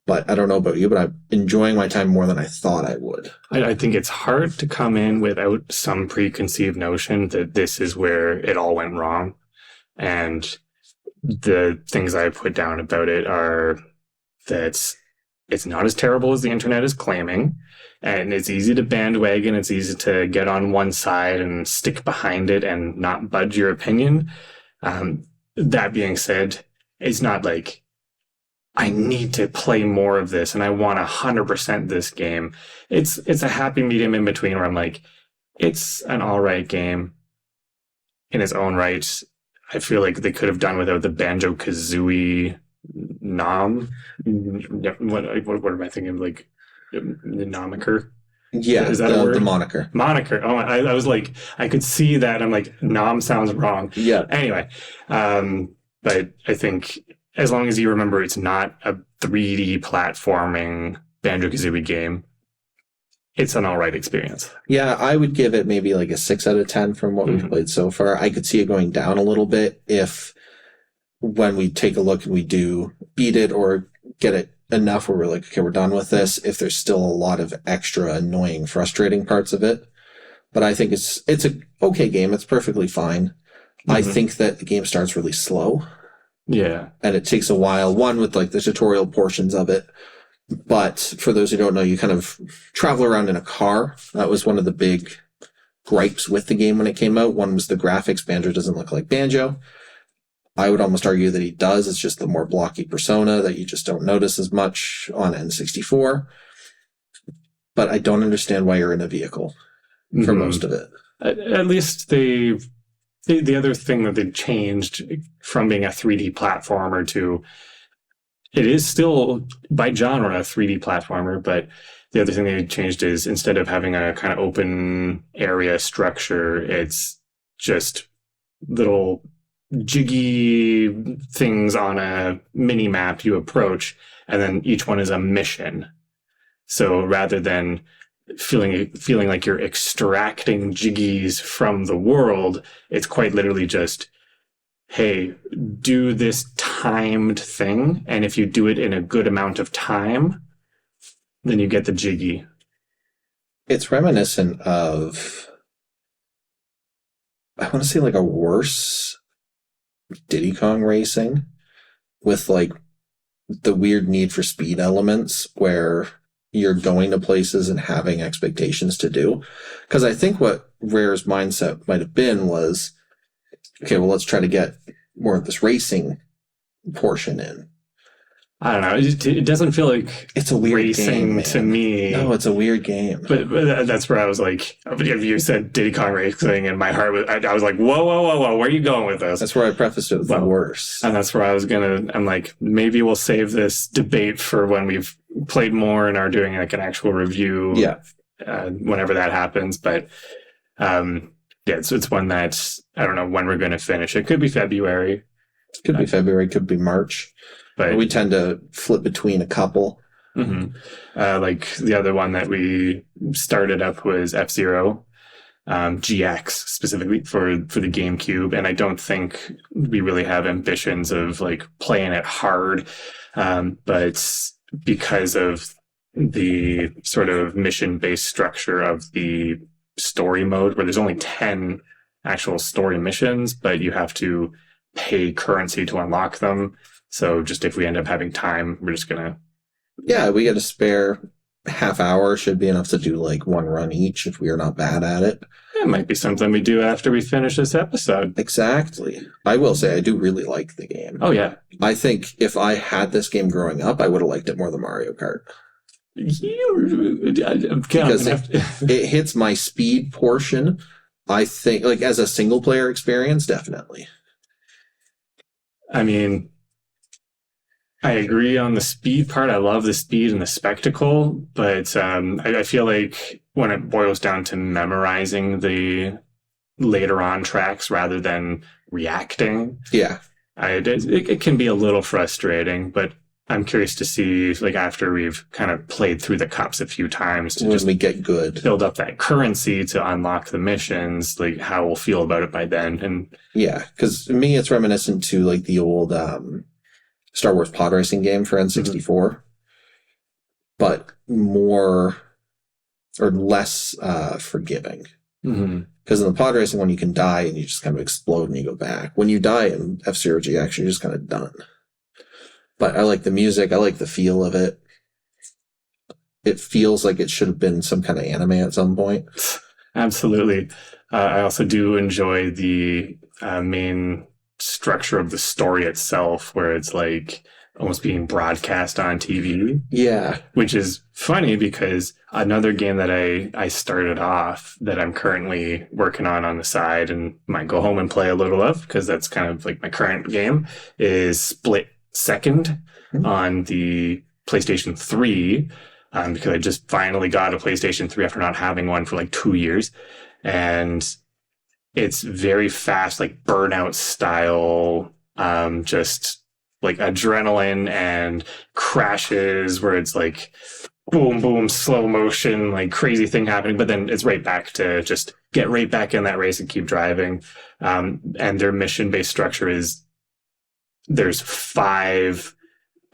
But I don't know about you, but I'm enjoying my time more than I thought I would. I think it's hard to come in without some preconceived notion that this is where it all went wrong. And the things I put down about it are that it's not as terrible as the internet is claiming, and it's easy to bandwagon. It's easy to get on one side and stick behind it and not budge your opinion. That being said, it's not like I need to play more of this and I want 100% this game. It's a happy medium in between where I'm like, it's an all right game in its own right. I feel like they could have done without the Banjo-Kazooie Nom. What am I thinking? Like the nomiker. Yeah, Is that a word? the moniker. Moniker. Oh, I was like, I could see that. I'm like, Nom sounds wrong. Yeah. Anyway, but I think as long as you remember it's not a 3D platforming Banjo-Kazooie game, it's an all right experience. Yeah, I would give it maybe like a 6 out of 10 from what we've played so far. I could see it going down a little bit if when we take a look and we do beat it or get it enough where we're like, okay, we're done with this, if there's still a lot of extra annoying, frustrating parts of it. But I think it's a okay game. It's perfectly fine. I think that the game starts really slow. Yeah. And it takes a while, one with like the tutorial portions of it. But for those who don't know, you kind of travel around in a car. That was one of the big gripes with the game when it came out. One was the graphics. Banjo doesn't look like Banjo. I would almost argue that he does. It's just the more blocky persona that you just don't notice as much on N64. But I don't understand why you're in a vehicle for most of it. At least the other thing that they changed from being a 3D platformer to, it is still by genre a 3D platformer, but the other thing they changed is instead of having a kind of open area structure, it's just little jiggy things on a mini map you approach, and then each one is a mission. So rather than feeling like you're extracting jiggies from the world, it's quite literally just, hey, do this timed thing, and if you do it in a good amount of time, then you get the jiggy. It's reminiscent of, I want to say like a worse Diddy Kong Racing with like the weird need for speed elements where you're going to places and having expectations to do. Because I think what Rare's mindset might have been was, okay, well, let's try to get more of this racing portion in. I don't know. It doesn't feel like it's a weird racing game to me. No, it's a weird game. But that's where I was like, if you said Diddy Kong Racing, and my heart was, I was like, whoa, where are you going with this? That's where I prefaced it with the worst. And that's where I was I'm like, maybe we'll save this debate for when we've played more and are doing like an actual review. Yeah. Whenever that happens. But it's one that I don't know when we're going to finish. It could be February. Could be February, could be March. But we tend to flip between a couple. Like the other one that we started up was F-Zero, GX specifically for the GameCube. And I don't think we really have ambitions of like playing it hard. But because of the sort of mission-based structure of the story mode, where there's only 10 actual story missions, but you have to pay currency to unlock them. So just if we end up having time, we're just going to... Yeah, we get a spare half hour. Should be enough to do like one run each if we are not bad at it. It might be something we do after we finish this episode. Exactly. I will say I do really like the game. Oh, yeah. I think if I had this game growing up, I would have liked it more than Mario Kart. Because it hits my speed portion. I think, like, as a single player experience, definitely. I mean, I agree on the speed part. I love the speed and the spectacle, but I feel like when it boils down to memorizing the later on tracks rather than reacting, it can be a little frustrating. But I'm curious to see, like, after we've kind of played through the cups a few times, to when we get good, build up that currency to unlock the missions, like how we'll feel about it by then. And yeah, because to me, it's reminiscent to like the old Star Wars pod racing game for N64, but more or less forgiving. Because in the pod racing one, you can die and you just kind of explode and you go back. When you die in F-Zero GX, you're just kind of done. But I like the music. I like the feel of it. It feels like it should have been some kind of anime at some point. Absolutely. I also do enjoy the main structure of the story itself, where it's like almost being broadcast on TV. Yeah. Which is funny because another game that I started off that I'm currently working on the side and might go home and play a little of, because that's kind of like my current game, is Split second on the PlayStation 3 because I just finally got a PlayStation 3 after not having one for like 2 years. And it's very fast, like Burnout style, just like adrenaline and crashes where it's like boom, boom, slow motion, like crazy thing happening. But then it's right back to just get right back in that race and keep driving. And their mission-based structure is there's 5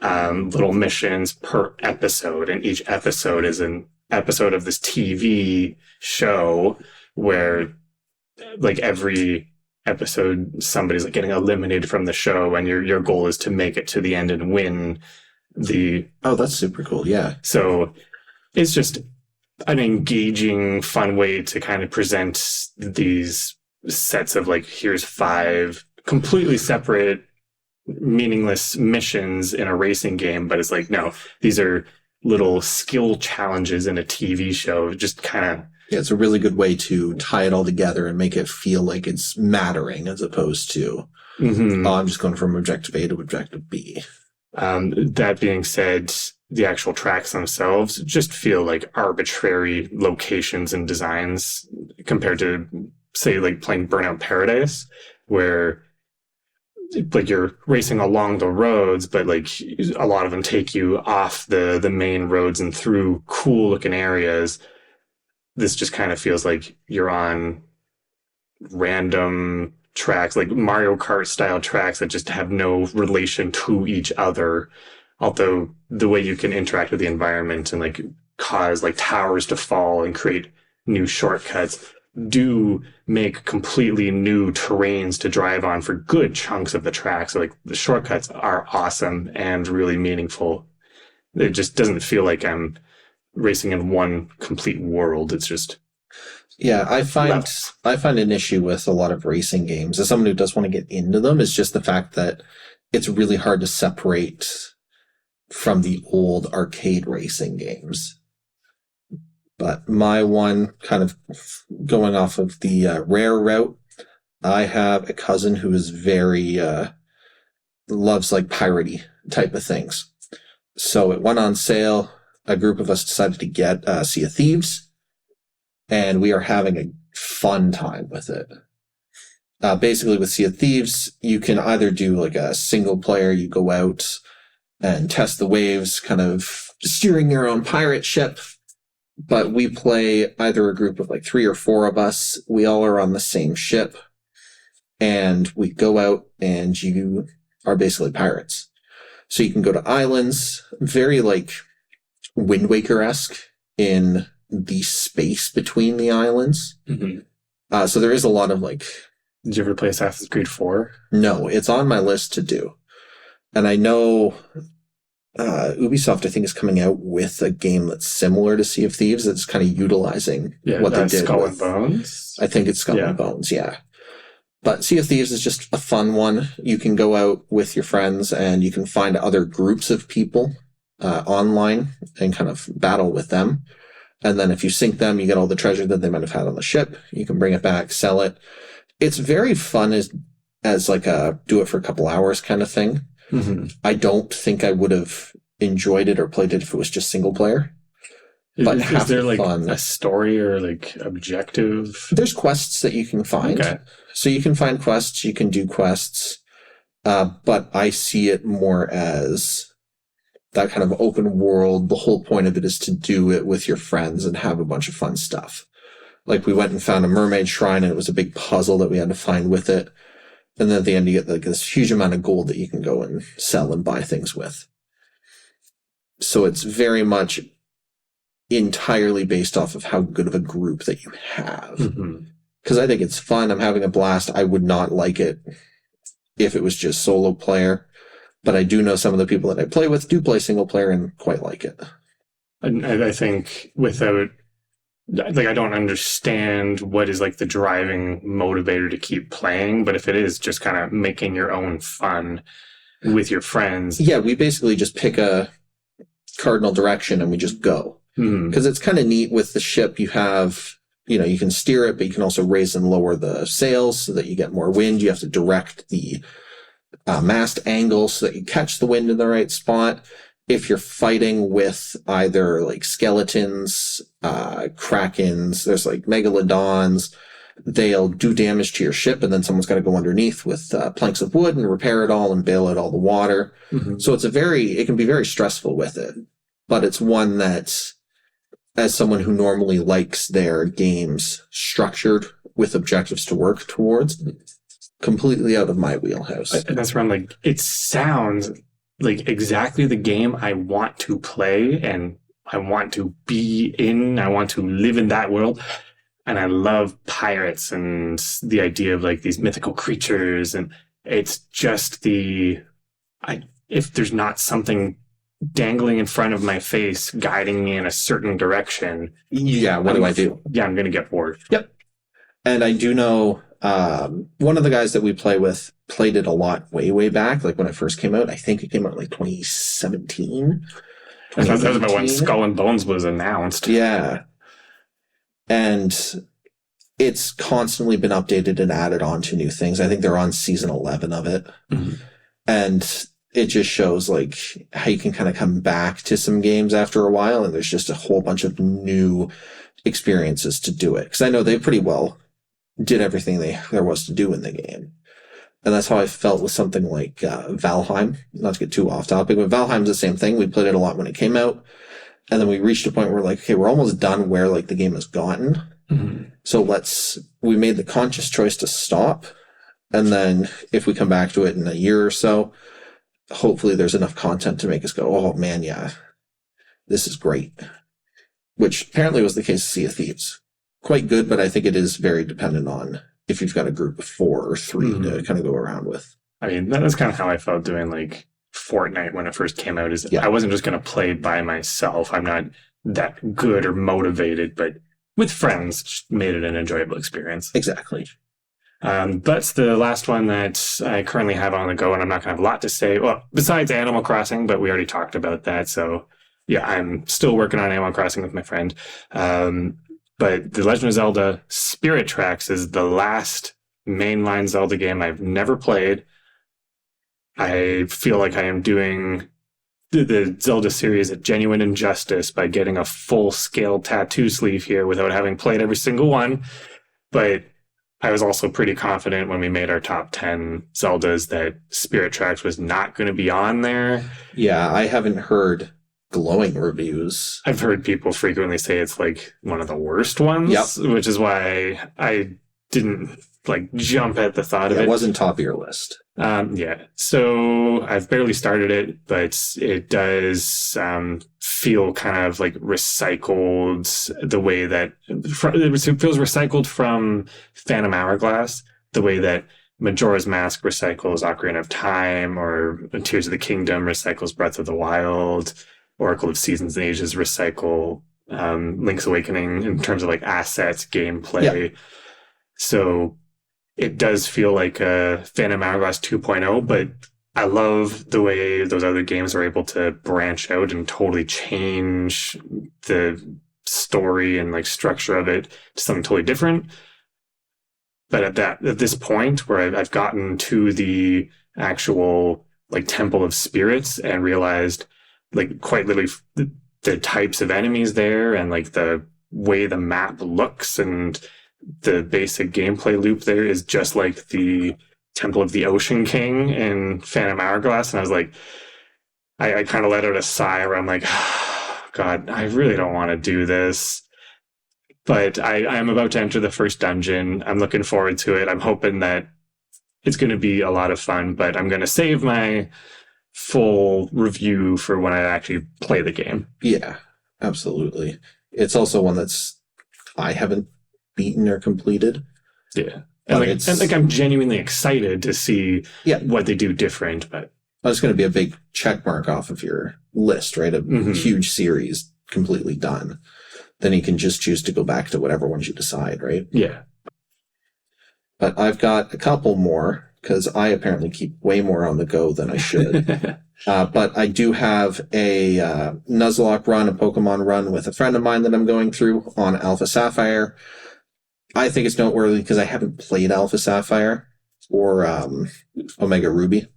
little missions per episode, and each episode is an episode of this TV show where like every episode somebody's like getting eliminated from the show, and your goal is to make it to the end and win the... Oh, that's super cool. Yeah. So it's just an engaging, fun way to kind of present these sets of like, here's 5 completely separate, meaningless missions in a racing game, but it's like, no, these are little skill challenges in a TV show. Just kind of... Yeah, it's a really good way to tie it all together and make it feel like it's mattering as opposed to, oh, I'm just going from objective A to objective B. That being said, the actual tracks themselves just feel like arbitrary locations and designs compared to, say, like playing Burnout Paradise, where like you're racing along the roads, but like a lot of them take you off the main roads and through cool looking areas. This just kind of feels like you're on random tracks, like Mario Kart style tracks that just have no relation to each other. Although the way you can interact with the environment and like cause like towers to fall and create new shortcuts do make completely new terrains to drive on for good chunks of the track. So like the shortcuts are awesome and really meaningful. It just doesn't feel like I'm racing in one complete world. It's just... Yeah, I find an issue with a lot of racing games as someone who does want to get into them is just the fact that it's really hard to separate from the old arcade racing games. But my one, kind of going off of the rare route, I have a cousin who is very loves like piratey type of things. So it went on sale. A group of us decided to get Sea of Thieves, and we are having a fun time with it. Basically, with Sea of Thieves, you can either do like a single player, you go out and test the waves, kind of steering your own pirate ship. But we play either a group of like 3 or 4 of us. We all are on the same ship, and we go out, and you are basically pirates. So you can go to islands, very like Wind Waker-esque in the space between the islands. Mm-hmm. So there is a lot of like... Did you ever play Assassin's Creed 4? No, it's on my list to do. And I know Ubisoft, I think, is coming out with a game that's similar to Sea of Thieves that's kind of utilizing what they did. Skull and Bones? I think it's Skull and Bones, yeah. But Sea of Thieves is just a fun one. You can go out with your friends and you can find other groups of people online and kind of battle with them. And then if you sink them, you get all the treasure that they might have had on the ship. You can bring it back, sell it. It's very fun as like a do it for a couple hours kind of thing. Mm-hmm. I don't think I would have enjoyed it or played it if it was just single player. But is there like a story or like objective? There's quests that you can find. Okay. So you can find quests, you can do quests. But I see it more as that kind of open world. The whole point of it is to do it with your friends and have a bunch of fun stuff. Like we went and found a mermaid shrine and it was a big puzzle that we had to find with it. And then at the end you get like this huge amount of gold that you can go and sell and buy things with. So it's very much entirely based off of how good of a group that you have. Because I think it's fun. I'm having a blast. I would not like it if it was just solo player. But I do know some of the people that I play with do play single player and quite like it. I think without... Like, I don't understand what is like the driving motivator to keep playing, but if it is just kind of making your own fun with your friends. Yeah, we basically just pick a cardinal direction and we just go. Because it's kind of neat with the ship. You have, you can steer it, but you can also raise and lower the sails so that you get more wind. You have to direct the mast angle so that you catch the wind in the right spot. If you're fighting with either like skeletons, krakens, there's like megalodons, they'll do damage to your ship, and then someone's got to go underneath with planks of wood and repair it all and bail out all the water. Mm-hmm. So it can be very stressful with it, but it's one that, as someone who normally likes their games structured with objectives to work towards, completely out of my wheelhouse. And that's where I'm like, it sounds like exactly the game I want to play and I want to be in. I want to live in that world. And I love pirates and the idea of like these mythical creatures. And it's just if there's not something dangling in front of my face, guiding me in a certain direction. Yeah, what do I do? Yeah, I'm going to get bored. Yep. And I do know one of the guys that we play with played it a lot way back, like when it first came out. I think it came out like 2017. That was about when Skull and Bones was announced. Yeah. And it's constantly been updated and added on to new things. I think they're on season 11 of it. Mm-hmm. And it just shows like how you can kind of come back to some games after a while, and there's just a whole bunch of new experiences to do it. Because I know they pretty well did everything there was to do in the game. And that's how I felt with something like Valheim. Not to get too off topic, but Valheim's the same thing. We played it a lot when it came out. And then we reached a point where we're like, okay, we're almost done where like the game has gotten. Mm-hmm. So we made the conscious choice to stop. And then if we come back to it in a year or so, hopefully there's enough content to make us go, oh man, yeah, this is great. Which apparently was the case of Sea of Thieves. Quite good, but I think it is very dependent on if you've got a group of 4 or 3 to kind of go around with. I mean, that's kind of how I felt doing like Fortnite when it first came out. I wasn't just going to play by myself. I'm not that good or motivated, but with friends, just made it an enjoyable experience. Exactly. That's the last one that I currently have on the go, and I'm not going to have a lot to say. Well, besides Animal Crossing, but we already talked about that. So, yeah, I'm still working on Animal Crossing with my friend. But The Legend of Zelda Spirit Tracks is the last mainline Zelda game I've never played. I feel like I am doing the Zelda series a genuine injustice by getting a full-scale tattoo sleeve here without having played every single one. But I was also pretty confident when we made our top 10 Zeldas that Spirit Tracks was not going to be on there. Yeah, I haven't heard glowing reviews. I've heard people frequently say it's like one of the worst ones, which is why I didn't like jump at the thought of it. It wasn't top of your list. Yeah. So I've barely started it, but it does feel kind of like recycled the way that it feels recycled from Phantom Hourglass, the way that Majora's Mask recycles Ocarina of Time, or Tears of the Kingdom recycles Breath of the Wild, Oracle of Seasons and Ages recycle Link's Awakening in terms of like assets, gameplay. Yeah. So it does feel like a Phantom Hourglass 2.0, but I love the way those other games are able to branch out and totally change the story and like structure of it to something totally different. But at this point where I've gotten to the actual like Temple of Spirits and realized like quite literally the types of enemies there and like the way the map looks and the basic gameplay loop there is just like the Temple of the Ocean King in Phantom Hourglass. And I was like, I kind of let out a sigh where I'm like, oh, God, I really don't want to do this. But I'm about to enter the first dungeon. I'm looking forward to it. I'm hoping that it's going to be a lot of fun, but I'm going to save my full review for when I actually play the game. Yeah, absolutely. It's also one I haven't beaten or completed. Yeah. And like I'm genuinely excited to see what they do different, but it's going to be a big check mark off of your list, right? A huge series completely done. Then you can just choose to go back to whatever ones you decide, right? Yeah. But I've got a couple more because I apparently keep way more on the go than I should. But I do have a Nuzlocke run, a Pokemon run with a friend of mine that I'm going through on Alpha Sapphire. I think it's noteworthy because I haven't played Alpha Sapphire or Omega Ruby.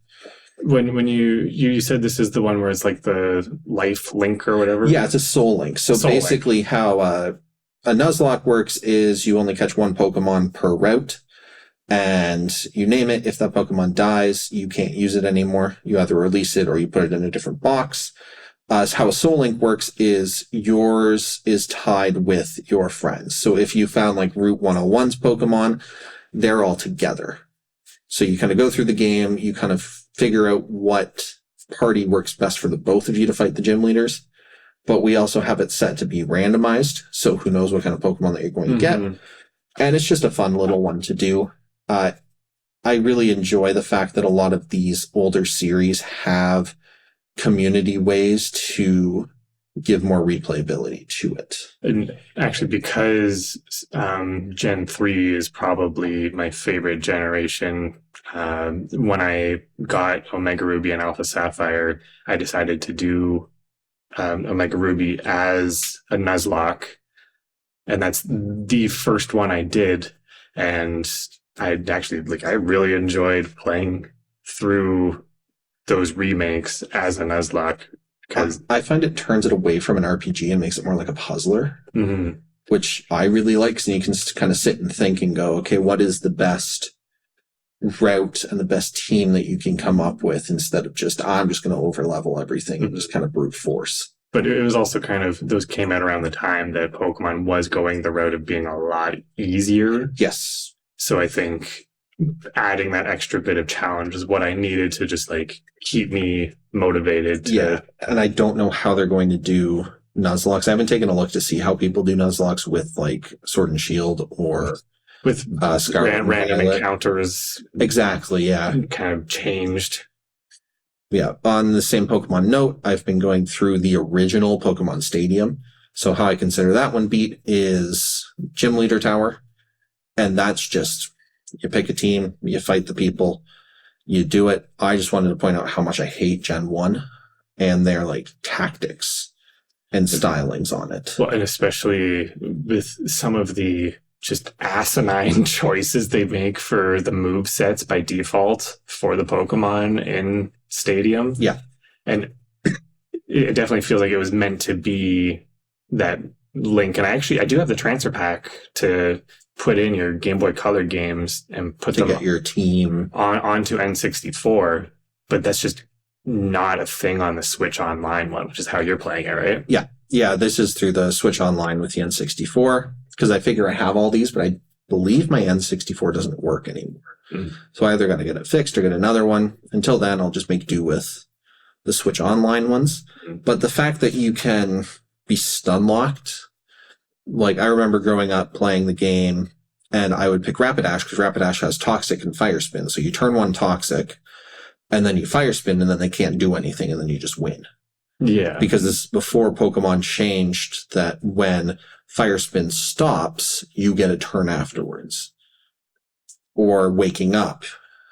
When you said this is the one where it's like the life link or whatever? Yeah, it's a soul link. So Soul link. basically how a Nuzlocke works is you only catch one Pokemon per route, and you name it. If that Pokemon dies, you can't use it anymore. You either release it or you put it in a different box. So how a soul link works is yours is tied with your friends. So if you found like Route 101's Pokemon, they're all together. So you kind of go through the game, you kind of figure out what party works best for the both of you to fight the gym leaders. But we also have it set to be randomized. So who knows what kind of Pokemon that you're going to get. And it's just a fun little one to do. I really enjoy the fact that a lot of these older series have community ways to give more replayability to it. And actually, because Gen 3 is probably my favorite generation, when I got Omega Ruby and Alpha Sapphire, I decided to do Omega Ruby as a Nuzlocke. And that's the first one I did. And I really enjoyed playing through those remakes as a Nuzlocke. Because I find it turns it away from an RPG and makes it more like a puzzler, which I really like. So you can kind of sit and think and go, okay, what is the best route and the best team that you can come up with instead of just, I'm just going to over level everything and just kind of brute force. But it was also kind of, those came out around the time that Pokemon was going the route of being a lot easier. Yes. So I think adding that extra bit of challenge is what I needed to just like keep me motivated. Yeah. And I don't know how they're going to do Nuzlocks. I haven't taken a look to see how people do Nuzlocks with like Sword and Shield or with Scarlet random encounters. Exactly. Yeah. Kind of changed. Yeah. On the same Pokemon note, I've been going through the original Pokemon Stadium. So how I consider that one beat is Gym Leader Tower. And that's just, you pick a team, you fight the people, you do it. I just wanted to point out how much I hate Gen 1 and their like tactics and stylings on it. Well, and especially with some of the just asinine choices they make for the move sets by default for the Pokemon in Stadium. Yeah. And it definitely feels like it was meant to be that link. And I do have the transfer pack to put in your Game Boy Color games and put to them get your team onto N64, but that's just not a thing on the Switch Online one, which is how you're playing it, right? Yeah. Yeah, this is through the Switch Online with the N64, because I figure I have all these, but I believe my N64 doesn't work anymore. So I either got to get it fixed or get another one. Until then, I'll just make do with the Switch Online ones. But the fact that you can be stun locked, like I remember growing up playing the game and I would pick Rapidash because Rapidash has Toxic and Fire Spin. So you turn one Toxic and then you Fire Spin and then they can't do anything and then you just win. Yeah. Because this is before Pokemon changed that when Fire Spin stops, you get a turn afterwards. Or waking up.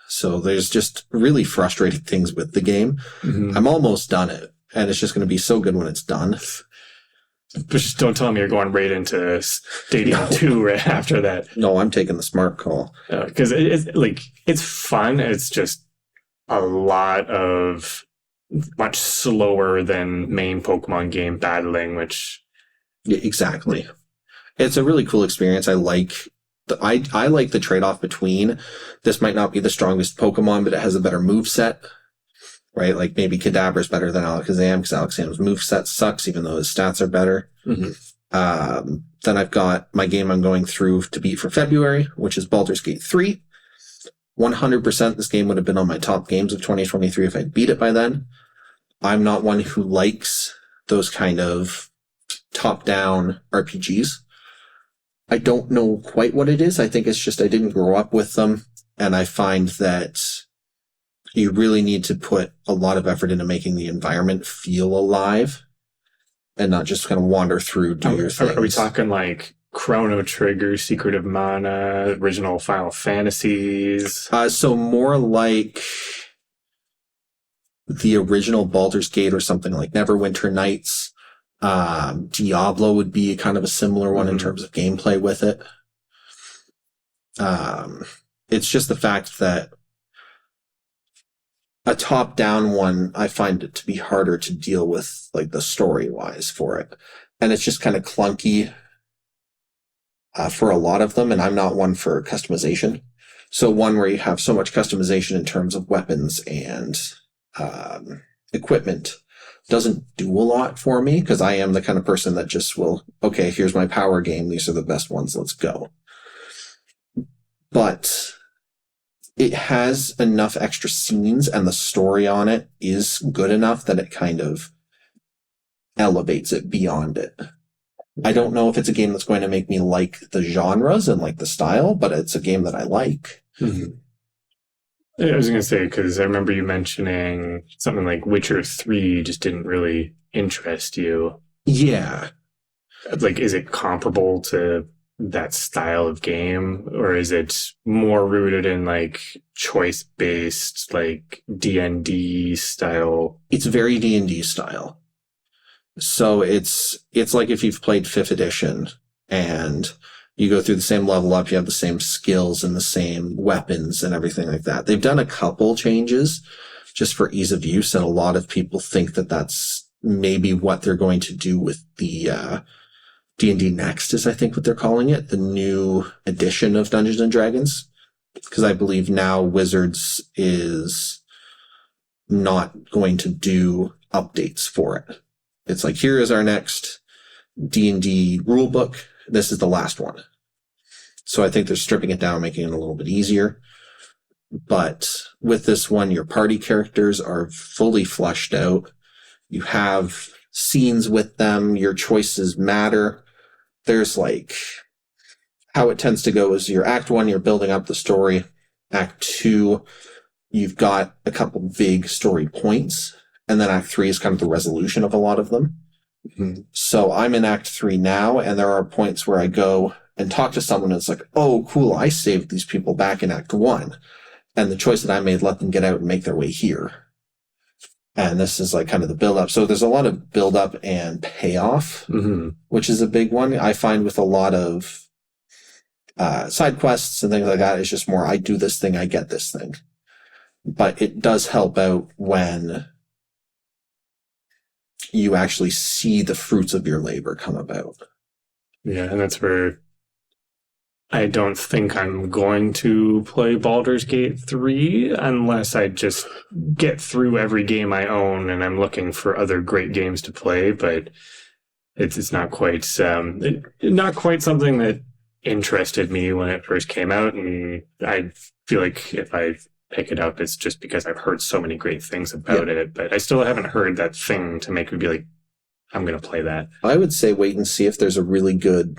So there's just really frustrating things with the game. I'm almost done it. And it's just going to be so good when it's done. But just don't tell me you're going right into Stadium 2 right after that. No, I'm taking the smart call. Because it's fun. It's just a lot of much slower than main Pokemon game battling, which... Yeah, exactly. It's a really cool experience. I like the trade-off between this might not be the strongest Pokemon, but it has a better moveset. Right? Like maybe Kadabra's better than Alakazam because Alakazam's moveset sucks even though his stats are better. Then I've got my game I'm going through to beat for February, which is Baldur's Gate 3. 100% this game would have been on my top games of 2023 if I'd beat it by then. I'm not one who likes those kind of top-down RPGs. I don't know quite what it is. I think it's just I didn't grow up with them, and I find that you really need to put a lot of effort into making the environment feel alive and not just kind of wander through, do your things. Are we talking like Chrono Trigger, Secret of Mana, original Final Fantasies? So more like the original Baldur's Gate or something like Neverwinter Nights. Diablo would be kind of a similar one in terms of gameplay with it. It's just the fact that a top-down one, I find it to be harder to deal with, like, the story-wise for it. And it's just kind of clunky for a lot of them, and I'm not one for customization. So one where you have so much customization in terms of weapons and equipment doesn't do a lot for me, because I am the kind of person that just will, okay, here's my power game. These are the best ones. Let's go. But it has enough extra scenes, and the story on it is good enough that it kind of elevates it beyond it. I don't know if it's a game that's going to make me like the genres and like the style, but it's a game that I like. Mm-hmm. I was going to say, because I remember you mentioning something like Witcher 3 just didn't really interest you. Yeah. Like, is it comparable to that style of game, or is it more rooted in like choice-based, like D&D style? It's very D&D style. So it's like if you've played 5th edition and you go through the same level up, you have the same skills and the same weapons and everything like that. They've done a couple changes just for ease of use, and a lot of people think that that's maybe what they're going to do with the D&D Next, is I think what they're calling it, the new edition of Dungeons and Dragons, because I believe now Wizards is not going to do updates for it. It's like, here is our next D&D rule book. This is the last one. So I think they're stripping it down, making it a little bit easier. But with this one, your party characters are fully fleshed out. You have scenes with them. Your choices matter. There's like, how it tends to go is your act 1, you're building up the story. Act 2, you've got a couple big story points. And then Act 3 is kind of the resolution of a lot of them. Mm-hmm. So I'm in Act 3 now, and there are points where I go and talk to someone, and it's like, oh, cool, I saved these people back in Act 1. And the choice that I made let them get out and make their way here. And this is like kind of the build-up. So there's a lot of build-up and payoff, mm-hmm. which is a big one. I find with a lot of side quests and things like that, it's just more, I do this thing, I get this thing. But it does help out when you actually see the fruits of your labor come about. Yeah, and that's where I don't think I'm going to play Baldur's Gate 3 unless I just get through every game I own and I'm looking for other great games to play, but it's not quite not quite something that interested me when it first came out, and I feel like if I pick it up, it's just because I've heard so many great things about it, but I still haven't heard that thing to make me be like, I'm going to play that. I would say wait and see if there's a really good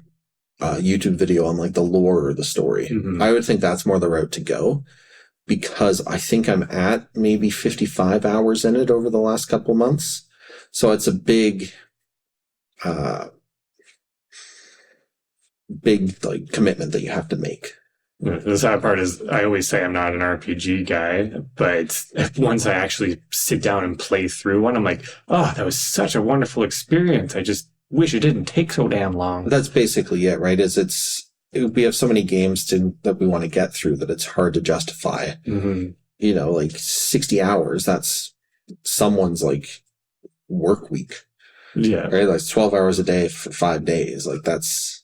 YouTube video on like the lore or the story. Mm-hmm. I would think that's more the route to go, because I think I'm at maybe 55 hours in it over the last couple months. So it's a big like commitment that you have to make. The sad part is I always say I'm not an RPG guy, but once I actually sit down and play through one, I'm like, oh, that was such a wonderful experience. I just wish it didn't take so damn long. That's basically it, right? We have so many games that we want to get through that it's hard to justify. Mm-hmm. You know, like 60 hours, that's someone's like work week. Yeah. Right? Like 12 hours a day for 5 days. Like that's...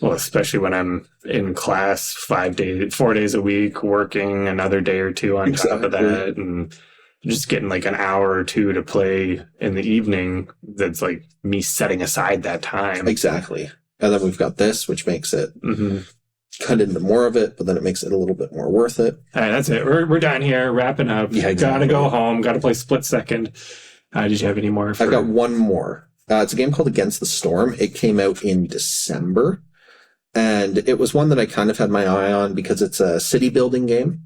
Well, especially when I'm in class 4 days a week, working another day or two on top of that, and just getting like an hour or two to play in the evening. That's like me setting aside that time. Exactly. And then we've got this, which makes it cut into more of it, but then it makes it a little bit more worth it. All right, that's it. We're done here, wrapping up. Yeah, exactly. Gotta go home. Gotta play Split Second. Did you have any more? I've got one more. It's a game called Against the Storm. It came out in December. And it was one that I kind of had my eye on because it's a city building game,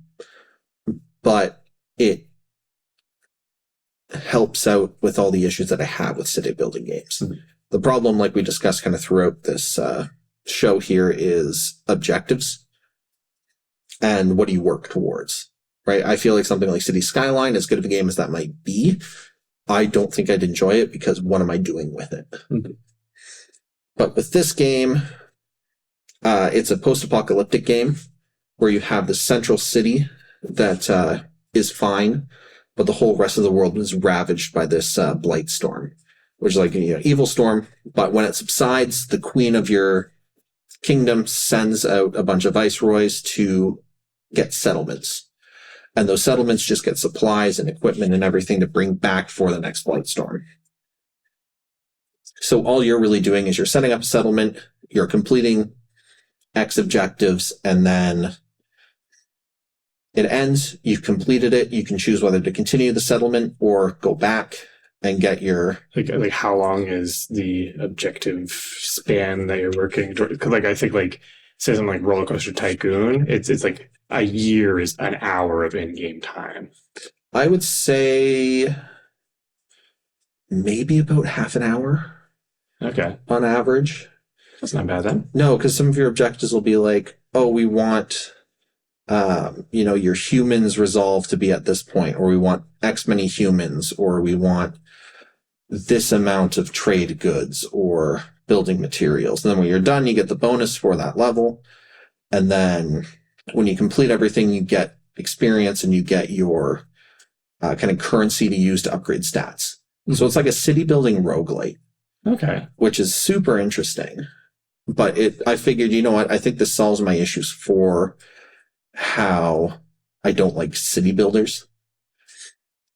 but it helps out with all the issues that I have with city building games. Mm-hmm. The problem, like we discussed kind of throughout this show here, is objectives and what do you work towards, right? I feel like something like City Skyline, as good of a game as that might be, I don't think I'd enjoy it because what am I doing with it? Mm-hmm. But with this game... it's a post-apocalyptic game where you have the central city that is fine, but the whole rest of the world was ravaged by this blight storm, which is like evil storm. But when it subsides, the queen of your kingdom sends out a bunch of viceroys to get settlements. And those settlements just get supplies and equipment and everything to bring back for the next blight storm. So all you're really doing is you're setting up a settlement, you're completing X objectives, and then it ends, you've completed it, you can choose whether to continue the settlement or go back and get your... Like how long is the objective span that you're working towards? Because I think say something like Roller Coaster Tycoon, it's like a year is an hour of in-game time. I would say maybe about half an hour. Okay. On average. That's not bad then. No, because some of your objectives will be like, oh, we want your humans resolve to be at this point, or we want X many humans, or we want this amount of trade goods or building materials. And then when you're done, you get the bonus for that level. And then when you complete everything, you get experience and you get your kind of currency to use to upgrade stats. Mm-hmm. So it's like a city building roguelite. Okay. Which is super interesting. But I figured, you know what, I think this solves my issues for how I don't like city builders.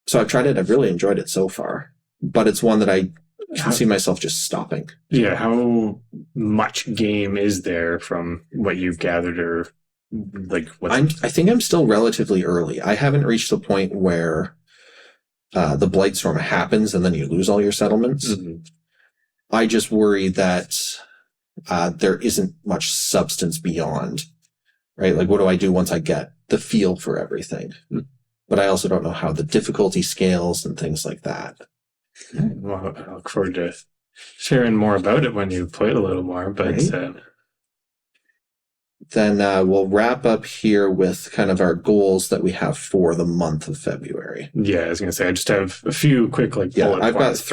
So I've tried it. I've really enjoyed it so far. But it's one that I can see myself just stopping. Yeah, how much game is there from what you've gathered, or I think I'm still relatively early. I haven't reached the point where the blight storm happens and then you lose all your settlements. Mm-hmm. I just worry that there isn't much substance beyond, right? Like, what do I do once I get the feel for everything? Mm-hmm. But I also don't know how the difficulty scales and things like that. Well, I look forward to sharing more about it when you play it a little more. But right. Then we'll wrap up here with kind of our goals that we have for the month of February. Yeah, I was going to say, I just have a few quick bullet I've points.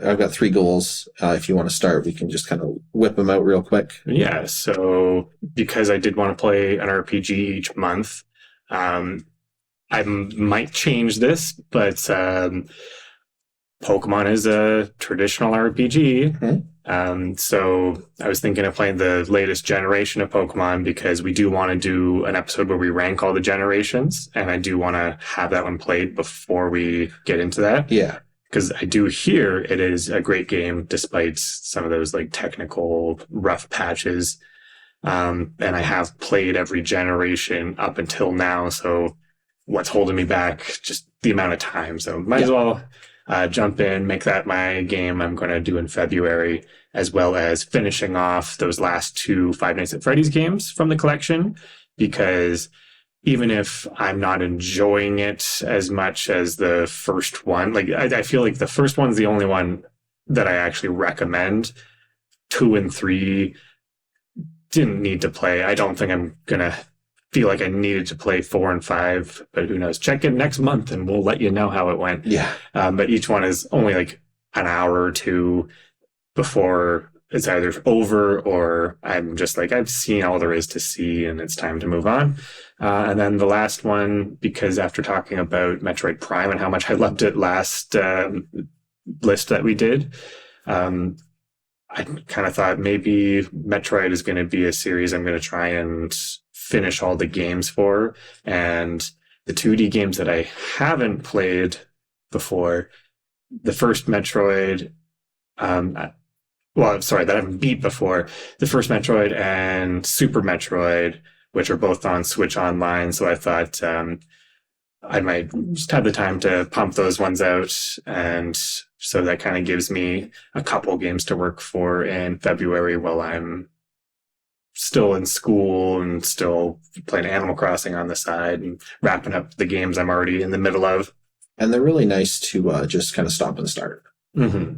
I've got 3 goals. If you want to start, we can just kind of whip them out real quick. Yeah, so because I did want to play an RPG each month, I might change this, but Pokemon is a traditional RPG. Mm-hmm. So I was thinking of playing the latest generation of Pokemon because we do want to do an episode where we rank all the generations, and I do want to have that one played before we get into that. Yeah. Because I do hear it is a great game despite some of those technical rough patches. And I have played every generation up until now, so what's holding me back? Just the amount of time. So might as well jump in, make that my game I'm going to do in February, as well as finishing off those last 2 Five Nights at Freddy's games from the collection, because even if I'm not enjoying it as much as the first one, I feel like the first one's the only one that I actually recommend. 2 and 3 didn't need to play. I don't think I'm going to feel like I needed to play 4 and 5, but who knows? Check in next month and we'll let you know how it went. Yeah. But each one is only an hour or 2 before it's either over or I'm just I've seen all there is to see and it's time to move on. And then the last one, because after talking about Metroid Prime and how much I loved it last list that we did, I kind of thought maybe Metroid is going to be a series I'm going to try and finish all the games for. And the 2D games that I haven't played before, the first Metroid, that I haven't beat before, the first Metroid and Super Metroid, which are both on Switch Online. So I thought I might just have the time to pump those ones out. And so that kind of gives me a couple games to work for in February while I'm still in school and still playing Animal Crossing on the side and wrapping up the games I'm already in the middle of. And they're really nice to just kind of stop and start. Mm-hmm.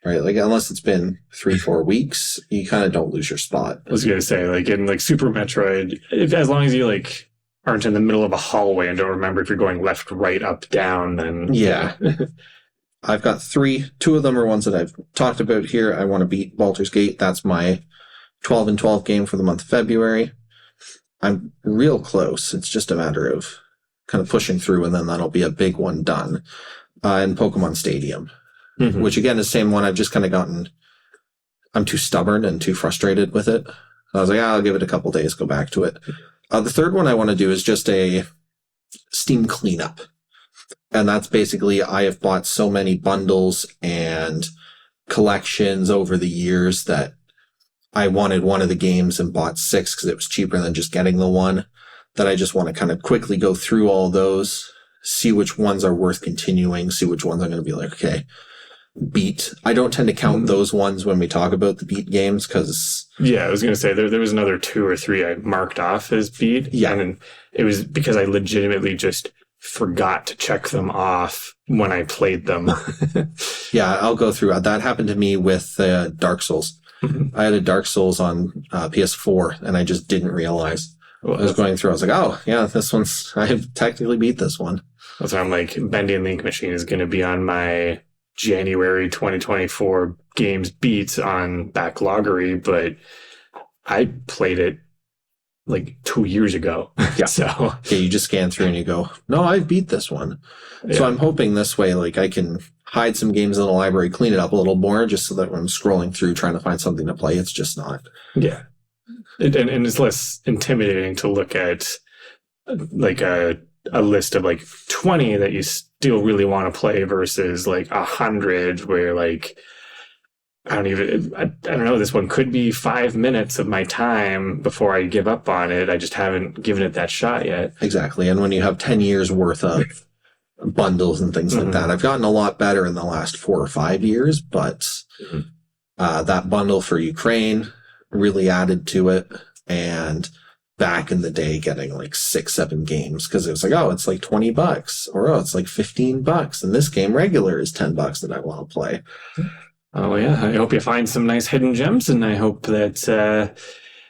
Right, unless it's been 3-4 weeks, you kind of don't lose your spot. I was gonna say, in Super Metroid, as long as you aren't in the middle of a hallway and don't remember if you're going left, right, up, down, then yeah. I've got 3. 2 of them are ones that I've talked about here. I want to beat Baldur's Gate. That's my 12 and 12 game for the month of February. I'm real close. It's just a matter of kind of pushing through, and then that'll be a big one done. And Pokemon Stadium, which again is the same one. I've just kind of I'm too stubborn and too frustrated with it. I was like, I'll give it a couple days, go back to it. The third one I want to do is just a Steam cleanup. And that's basically, I have bought so many bundles and collections over the years that I wanted one of the games and bought 6 because it was cheaper than just getting the one, that I just want to kind of quickly go through all those, see which ones are worth continuing, see which ones I'm going to be like, okay, beat. I don't tend to count those ones when we talk about the beat games because... Yeah, I was going to say there was another 2 or 3 I marked off as beat. Yeah. And it was because I legitimately just forgot to check them off when I played them. Yeah, I'll go through. That happened to me with Dark Souls. I had a Dark Souls on PS4 and I just didn't realize. Well, I was going through, I was like, oh, yeah, I have technically beat this one. That's why I'm like, Bendy and Link Machine is going to be on my January 2024 games beats on Backloggery, but I played it like 2 years ago. Yeah. So yeah, you just scan through and you go, no, I've beat this one. Yeah. So I'm hoping this way, like I can hide some games in the library, clean it up a little more, just so that when I'm scrolling through trying to find something to play, it's just not. Yeah. And it's less intimidating to look at like a list of like 20 that you still really want to play versus like 100 where like I don't know, this one could be 5 minutes of my time before I give up on it. I just haven't given it that shot yet. Exactly. And when you have 10 years worth of bundles and things like that, I've gotten a lot better in the last 4 or 5 years, but that bundle for Ukraine really added to it. And back in the day, getting like 6-7 games because it was like, oh, it's like $20 or oh, it's like $15 and this game regular is $10 that I want to play. Oh yeah, I hope you find some nice hidden gems, and I hope that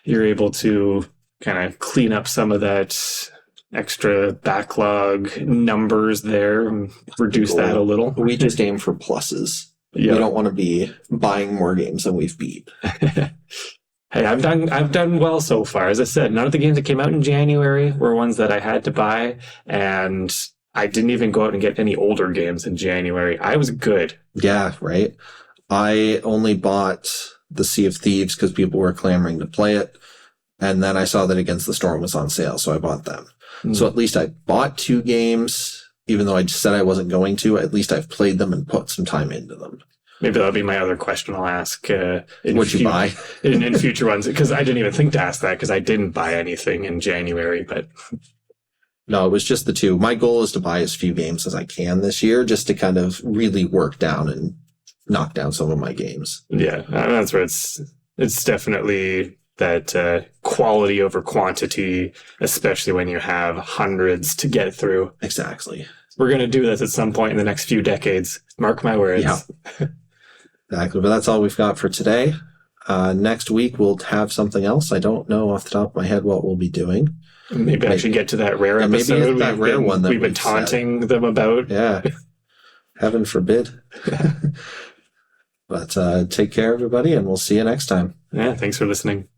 you're able to kind of clean up some of that extra backlog numbers there and reduce that a little. We just aim for pluses. Yep. We don't want to be buying more games than we've beat. Hey, I've done well so far. As I said, none of the games that came out in January were ones that I had to buy, and I didn't even go out and get any older games in January. I was good. Yeah, right. I only bought the Sea of Thieves because people were clamoring to play it, and then I saw that Against the Storm was on sale, so I bought them. So at least I bought 2 games, even though I just said I wasn't going to. At least I've played them and put some time into them. Maybe that'll be my other question I'll ask. What'd you buy? in future ones, because I didn't even think to ask that because I didn't buy anything in January. But no, it was just the 2. My goal is to buy as few games as I can this year, just to kind of really work down and knock down some of my games. Yeah, that's where it's definitely that quality over quantity, especially when you have hundreds to get through. Exactly. We're going to do this at some point in the next few decades. Mark my words. Yeah. Exactly. But that's all we've got for today. Next week, we'll have something else. I don't know off the top of my head what we'll be doing. Maybe I should get to that rare episode. Maybe that rare one that we've been taunting them about. Yeah. Heaven forbid. But take care, everybody, and we'll see you next time. Yeah, thanks for listening.